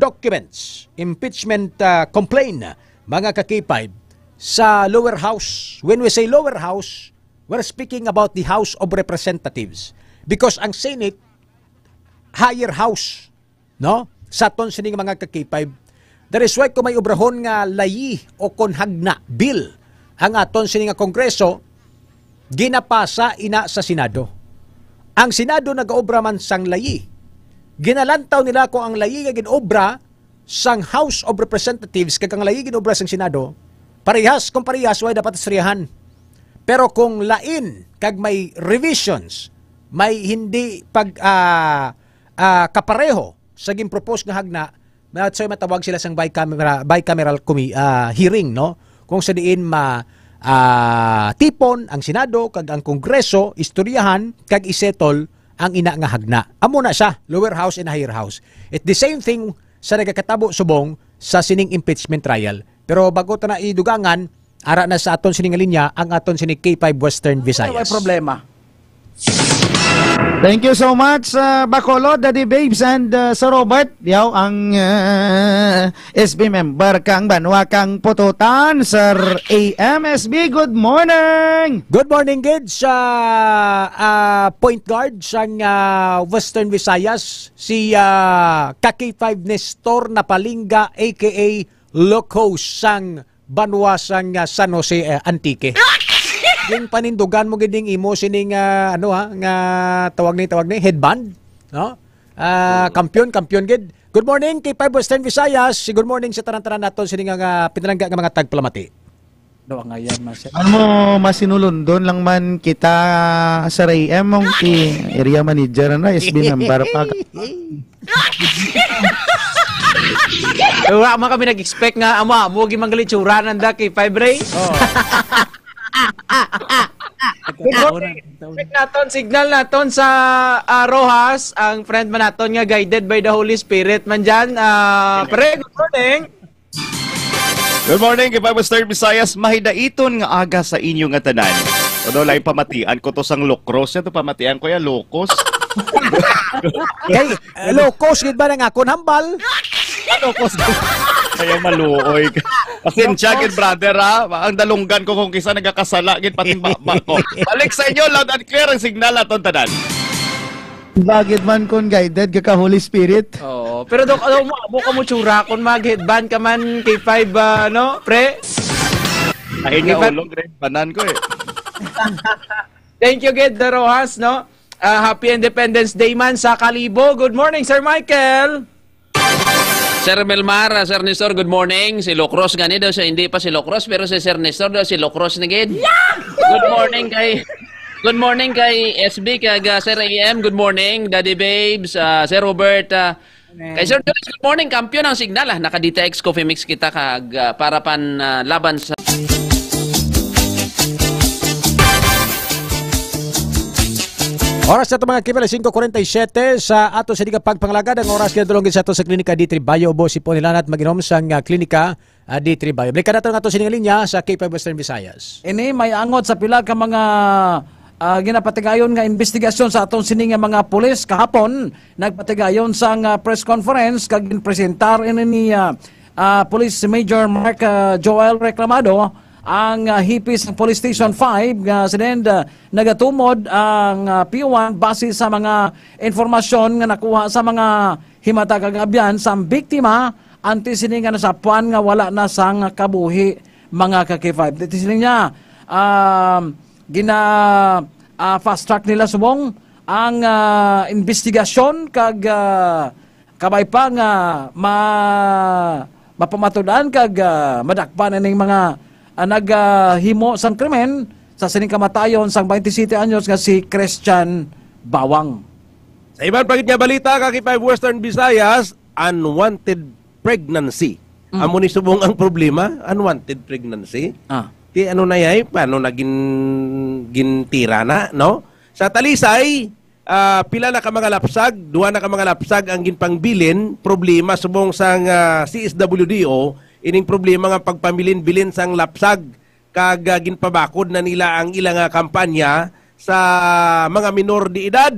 documents, impeachment complaint mga ka-K5 sa lower house. When we say lower house, we're speaking about the House of Representatives because ang Senate higher house, no? Sa aton sini nga mga ka-K5 there is why kung may obrahon nga layi o konhagna bill ang aton sini nga Kongreso, ginapasa ina sa Senado. Ang Senado nag-obra man sang layi. Ginalantaw nila kung ang layi nga ginobra sang House of Representatives kag ang layi ginobra sang Senado, parehas kung parehas way dapat isriyahan. Pero kung lain kag may revisions, may hindi kapareho sa gin-propose nga hagna, so matawag sila sang bicameral hearing, no? Kung sa diin tipon ang Senado kag ang Kongreso istoryahan kag isettle ang ina nga hagna. Amo na siya, lower house and higher house. It the same thing sa nagakatabo subong sa sining impeachment trial. Pero bago ta na idugangan, ara na sa aton sining linya ang aton sining K5 Western Visayas. May problema. Thank you so much, Bacolod, Daddy Babes, and Sir Robert. Yaw ang SB member kang Banwa kang Pututan, Sir AMSB. Good morning! Good morning, Gid, sa point guard sa Western Visayas, si Kaki5 Nestor Napalingga, aka Locos, sang Banwa sang San Jose Antique. Yung panindugan mo giding imo sining nga tawag ni headband, no? Kampiyon gid. Good morning kay 5 Western Visayas. Good morning sa tanan-tanan naton sining nga pinalangga nga mga tagpalamati. Do nga yan mas. Ano mo masinulundon lang man kita sa RAM mong area manager na SB member pa. Wala man kami nag-expect nga amo gi manggalit tsura nanda kay 5 Ray. Oh. Good morning. Signal naton sa Rojas, ang friend man naton nga guided by the Holy Spirit man dyan. Pre, good morning. Good morning, kay Western Visayas. Mahidaiton nga aga sa inyong tanan. Ano lang pamatian ko to sang Locros. Ito pamatian ko ya Locos. Kay Locos gid ba nang akon hambal? Locos. Kaya maluoy. Pasensya gid brother ha. Ang dalunggan ko kung kisa nagakasala gid pati mama ko. Balik sa inyo, loud and clear ang signal aton tanan. Bagid man kon guided ka Holy Spirit. Oh, pero dok mo ka mo tsura kon mag-headband ka man kay 5 no, pre? Ay nga ulong rin banan ko eh. Thank you gid Rojas, no? Happy Independence Day man sa Kalibo. Good morning Sir Michael. Sir Melmar, Sir Nestor, good morning. Si Locros gani daw siya, hindi pa si Locros, pero si Sir Nestor daw si Locros na gid. Good morning kay SB, kay Sir AM, good morning. Daddy Babes, Sir Robert, kay Sir Joyce, good morning. Kampiyon ang signal, naka-DTX Coffee Mix kita kag para pan laban sa... Oras na ito mga kipala, 5:47 sa ato sa di pagpanglagad. Ang oras kaya tulong sa ato sa Klinika D3 Bio. Ubo si po nila at mag-inom sa Klinika D3 Bio. Balik ka na ito ng ato sa linya sa K5 Western Visayas. Ini may angot sa pila ka mga ginapatigayon nga investigasyon sa atong sining mga pulis kahapon. Nagpatigayon sa press conference kag ginpresentar ni Police Major Mark Joel Reclamado ang hipis ng Police Station 5 nagatumod ang P1 base sa mga informasyon nga nakuha sa mga himata kagabian sa biktima anti sini nga nasapuan nga wala na sang kabuhi mga ka-K5. Dito sila niya fast track nila subong ang investigasyon kag kabay pa nga mapamatudan kag madakpan ning mga naghimo sang krimen sa sining kamatayon sang 27 anyos nga si Christian Bawang. Sa ibang pagit nga balita, Kaki5 Western Visayas, unwanted pregnancy. Amo ni subong ang problema, unwanted pregnancy. Ti ano na yay, paano naging gintira na, no? Sa Talisay, pila na ka mga lapsag, duha na ka mga lapsag ang ginpangbilin, problema subong sang CSWDO, ining problema nga pagpamilin-bilin sang lapsag, kag ginpabakod na nila ang ilang kampanya sa mga minor de edad.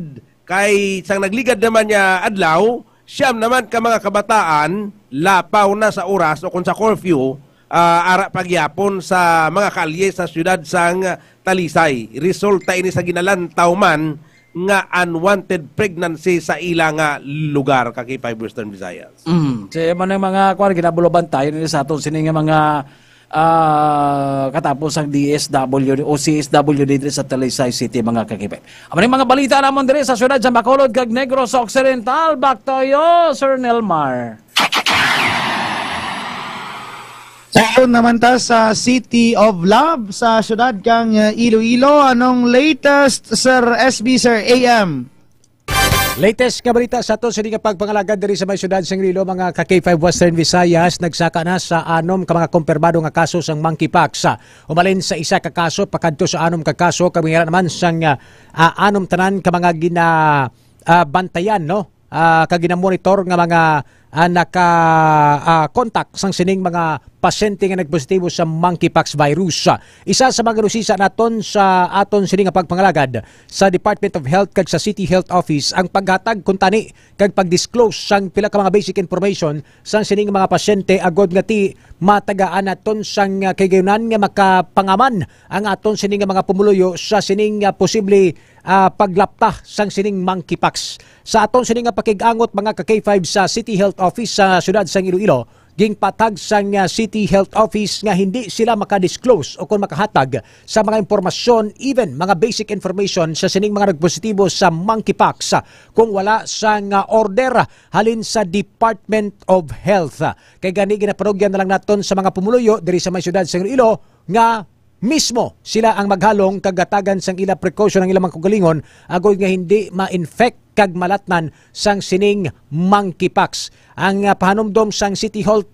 Kay sang nagligad naman niya adlaw, siyam naman ka mga kabataan, lapaw na sa oras o kung sa curfew, ara pagyapon sa mga kalye sa syudad sang Talisay. Resulta ini sa ginalantaw man nga unwanted pregnancy sa ilang lugar, Kaki5 Western Visayas. Sa mga kuwan, ginabuloban tayo nila sa aton sining mga katapos ang DSW o CSW dito sa Talisay City, mga kakipay. Amaning mga balita naman diri sa syudad sa Bacolod kag Negros Occidental. Back to you, Sir Nelmar. Sayon naman ta sa City of Love sa syudad kang Iloilo. Anong latest, Sir SB, Sir AM? Latest nga balita sa ato sa di nga pagpangalagad diri sa may syudad sa Iloilo, mga ka-K5 Western Visayas, nagsaka na sa 6 ka mga kumpirmado nga kaso sang monkeypox. Umalin sa 1 ka kaso pakadto sa 6 ka kaso, kabingira naman sang 6 tanan ka mga bantayan, no? Kag gina-monitor nga mga naka-contact sang sining mga pasyente nga nagpositibo sa monkeypox virus. Isa sa mga rusisa naton sa aton sining nga pagpangalagad sa Department of Health kag sa City Health Office ang paghatag kuntani kag pag-disclose sang pila ka mga basic information sang sining mga pasyente agod nga ti matagaan naton sang kaygayonan nga makapangaman ang aton sining nga mga pumuluyo sa sining posible paglapta sang sining monkeypox. Sa aton sining nga pakigangot, mga ka-K5 sa City Health Office sa syudad sang Iloilo, gingpatag sang City Health Office nga hindi sila makadisclose o kung makahatag sa mga impormasyon, even mga basic information sa sining mga nagpositibo sa monkeypox kung wala sang order halin sa Department of Health. Kay gani ginaparugyan na lang naton sa mga pumuluyo diri sa may syudad sang Iloilo nga mismo sila ang maghalong kagatagan sang ila precaution ang ilang kagalingon agoy nga hindi ma-infect kag malatnan sang sining monkeypox. Ang pahanumdom sang City Health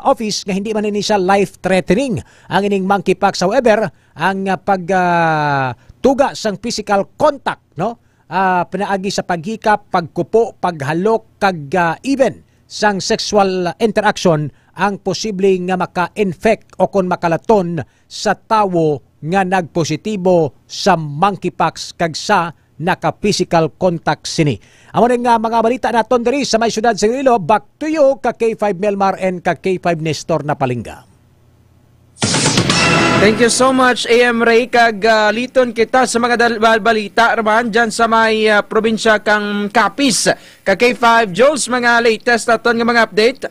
Office nga hindi man ini siya life-threatening ang ining monkeypox. However, ang pagtuga sang physical contact, no? Pinaagi sa paghikap, pagkupo, paghalok kag even sang sexual interaction ang posible nga maka-infect o kung makalaton sa tawo nga nagpositibo sa monkeypox kag sa naka-physical contact sini. Amo nga mga balita naton diri sa may syudad sa Iloilo. Back to you, ka-K5 Melmar and ka-K5 Nestor Napalingga. Thank you so much, AM Ray. Kag liton kita sa mga balita naman dyan sa may probinsya kang Capiz. Ka-K5 Jules, mga latest naton nga mga update.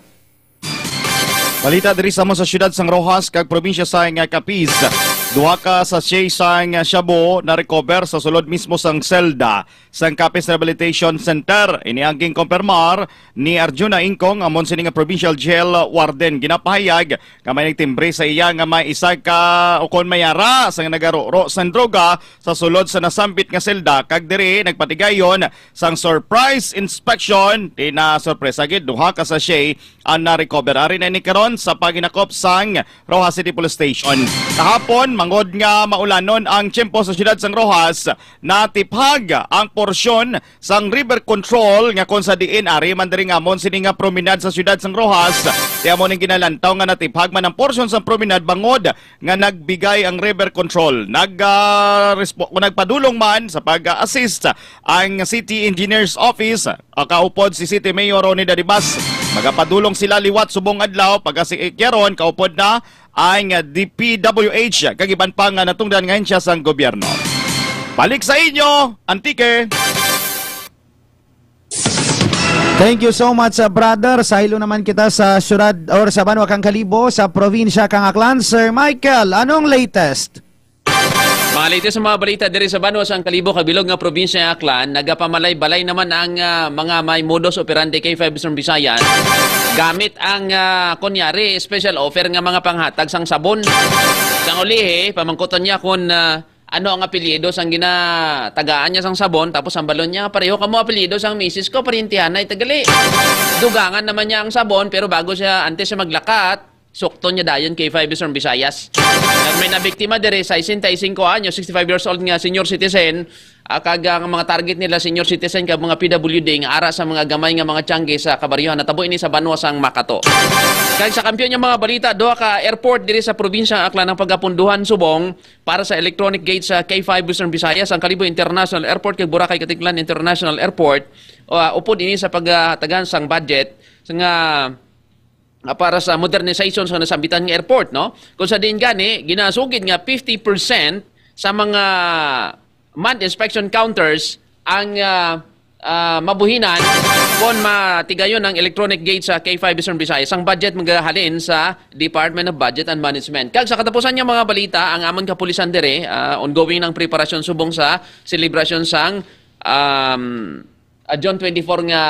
Balita diri sa mo sa syudad sang Rojas kag probinsya sa Capiz. Duha ka sa sang Shabu na recover sa sulod mismo sang selda sang Capiz Rehabilitation Center. Ini ang kumpirmar ni Arjuna Ingkong, amon sining Provincial Jail Warden. Ginapahayag nga may nagtimbre sa iya nga may isa ka ukon mayara sang nagaruro sang droga sa sulod sa nasambit nga selda kag diri nagpatigayon sang surprise inspection. Tina sorpresa gid duha ka sa siya ang na-recover. Ari na ni karon sa paginakop sang Rojas City Police Station. Kahapon mangod nga maulanon ang tiyempo sa siyudad sang Rojas, natiphag ang porsyon sang river control nga kon sa diin ari man diri ngamon sini nga promenade sa siyudad sang Rojas. Kaya mo ning ginalantaw nga natiphag man ang porsyon sang promenade bangod nga nagbigay ang river control. Nagpadulong man sa pag-assist ang City Engineers Office, kaupod si City Mayor Ronnie Dadibas. Magapadulong sila liwat subong adlaw pag-asikyaron kaupod na ang DPWH kagiban pa nga natungdan ngayon siya sang gobyerno. Balik sa inyo, Antique. Thank you so much, brother. Sa hilo naman kita sa syudad or sa Banwa kang Kalibo, sa probinsya kang Aklan. Sir Michael, anong latest? Mga latest sa mga balita diri sa Banwa sang Kalibo, kabilog nga probinsya ng Aklan, nagapamalay-balay naman ang mga may modus operandi K5 Eastern Visayas gamit ang kunyari special offer nga mga panghatag sang sabon. Sang ulihe, pamangkutan niya kung ano ang apelyido sang ginatagaan niya sang sabon, tapos ang balon niya, pareho ka mo apelyido sang misis ko, parintihan na itagali. Dugangan naman niya ang sabon, pero bago siya, antes siya maglakat, sukto niya dayon kay 5 Eastern Visayas. At may nabiktima dire sa 65 anyo, 65 years old nga senior citizen, kag ang mga target nila senior citizen kag mga PWD nga ara sa mga gamay nga mga tiyangge sa kabaryohan. Natabo ini sa Banwa sang Makato. Kag sa kampiyon nga mga balita, duha ka airport dire sa probinsya Aklan ang pagapunduhan subong para sa electronic gate sa K5 Eastern Visayas, ang Kalibo International Airport kag Boracay Katiklan International Airport. Upod ini sa pagtagan sang budget nga para sa modernization sa nasambitan ng airport, no? Kung sa din gani, ginasugid nga 50% sa mga manned inspection counters ang mabuhinan kung matigayon ang electronic gate sa K5 Eastern Visayas. Ang budget magahalin sa Department of Budget and Management. Kag sa katapusan niya mga balita, ang amon kapulisan dire, ongoing ng preparasyon subong sa celebration sang John 24 nga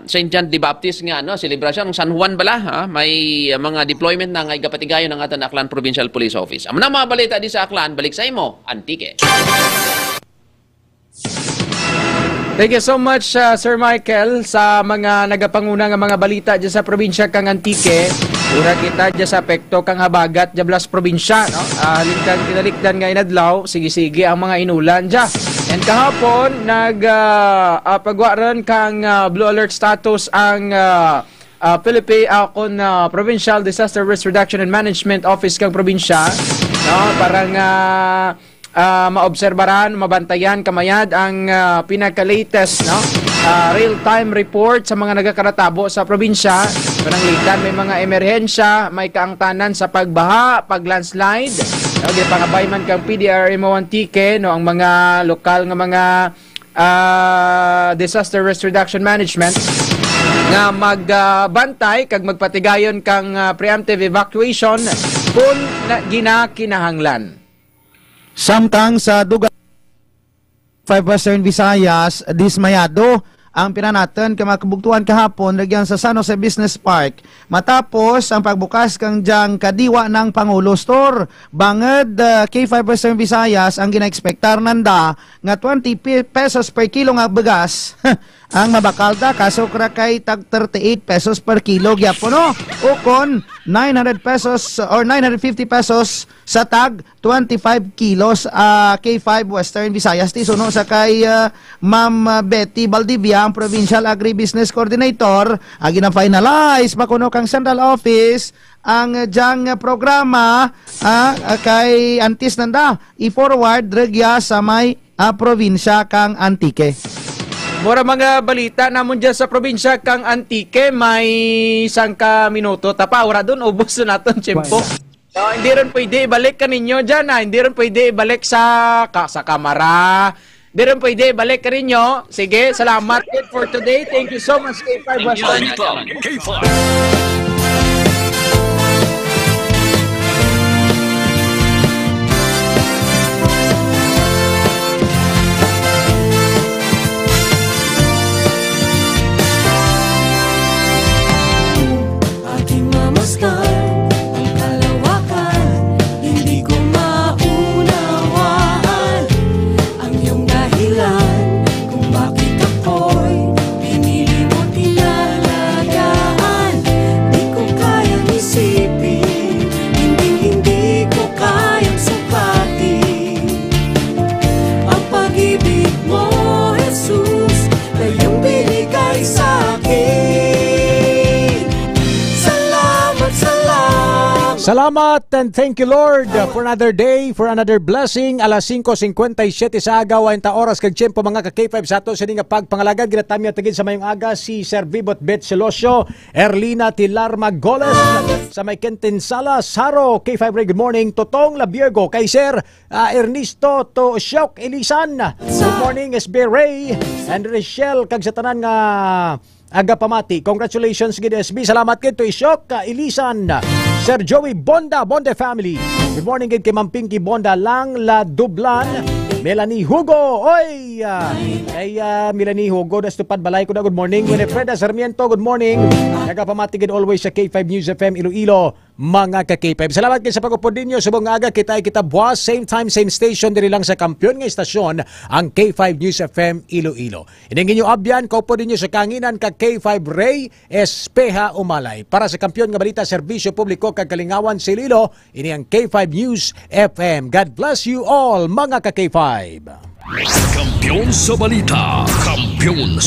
St. John the Baptist nga celebration ng San Juan bala, may mga deployment na nga igapatigayon ng atan Aklan Provincial Police Office. Amo na mga balita di sa Aklan, balik sa imo, Antique. Thank you so much, Sir Michael, sa mga nagapanguna nga mga balita dyan sa probinsya kang Antique. Ura kita dyan sa apekto kang habagat dyan blas probinsya. No? Halintang kinalikdan nga inadlaw, sige-sige ang mga inulan dyan. And kahapon, pagwaran kang blue alert status ang Provincial Disaster Risk Reduction and Management Office kang probinsya. No? Parang maobserbaran, mabantayan, kamayad ang pinaka-latest real-time report sa mga nagakaratabo sa probinsya. Pananglitan, may mga emerhensya, may kaangtanan sa pagbaha, pag-landslide. Gipangabay man kang PDRMO Antique, ang mga lokal nga mga disaster risk reduction management nga magbantay kag magpatigayon kang preemptive evacuation kung ginakinahanglan. Samtang sa Duga 5 Western Visayas, dismayado ang pinanaton ka makabugtuan kahapon nagyan sa San Jose Business Park matapos ang pagbukas kang diyang kadiwa ng Pangulo Store. Bangad K5 Western Visayas ang gina-expectar nanda nga 20 pesos per kilo nga bigas ang mabakalda kaso kay tag 38 pesos per kilo gyapon no, o kon 900 pesos or 950 pesos sa tag 25 kilos K5 Western Visayas. Tiso sa kay Ma'am Betty Valdivia, ang Provincial Agribusiness Coordinator, gina-finalize makuno kang Central Office ang diyang programa kay Antis nanda i-forward regya sa may probinsya kang Antique. Mura mga balita namon dyan sa probinsya kang Antique, may 1 minuto tapa, ora doon ubos na natin tiyempo. Hindi rin pwede ibalik ka ninyo dyan, hindi rin pwede ibalik sa kamera, hindi rin pwede ibalik ka ninyo. Sige, salamat for today. Thank you so much K5 Western. K5. Salamat and thank you Lord for another day, for another blessing. Alas 5:57 sa aga, wainta oras kag tiyempo mga ka-K5 sa ato sa nga pagpangalagad. Ginatami atigid sa mayong aga si Sir Vibot Bet Celosio, Erlina Tilar Magoles, sa may Kentin Salas, Haro, K5 Ray, good morning. Totong Labiergo, kay Sir Ernesto to Shock Elisan. Good morning SB Ray and Rochelle kag sa tanan nga aga pamati. Congratulations gid SB. Salamat gid to Isyok Ilisan. Sir Joey Bonda, Bonda family. Good morning gid kay Ma'am Pinky Bonda lang la Dublan. Melanie Hugo. Oy! Kay Melanie Hugo das tupad balay ko na good morning. Winifreda Sarmiento, good morning. Aga pamati gid always sa K5 News FM Iloilo. Mga ka-K5. Salamat kayo sa pag-upod ninyo. Subong aga kita buwas, same time, same station, diri lang sa kampiyon nga istasyon, ang K5 News FM Iloilo. Iningin nyo abyan, kaupod ninyo sa kanginan ka K5 Ray Espeha Umalay. Para sa kampiyon nga balita, serbisyo publiko kag kalingawan sa Iloilo, ini ang K5 News FM. God bless you all, mga ka-K5. Kampiyon sa balita, kampiyon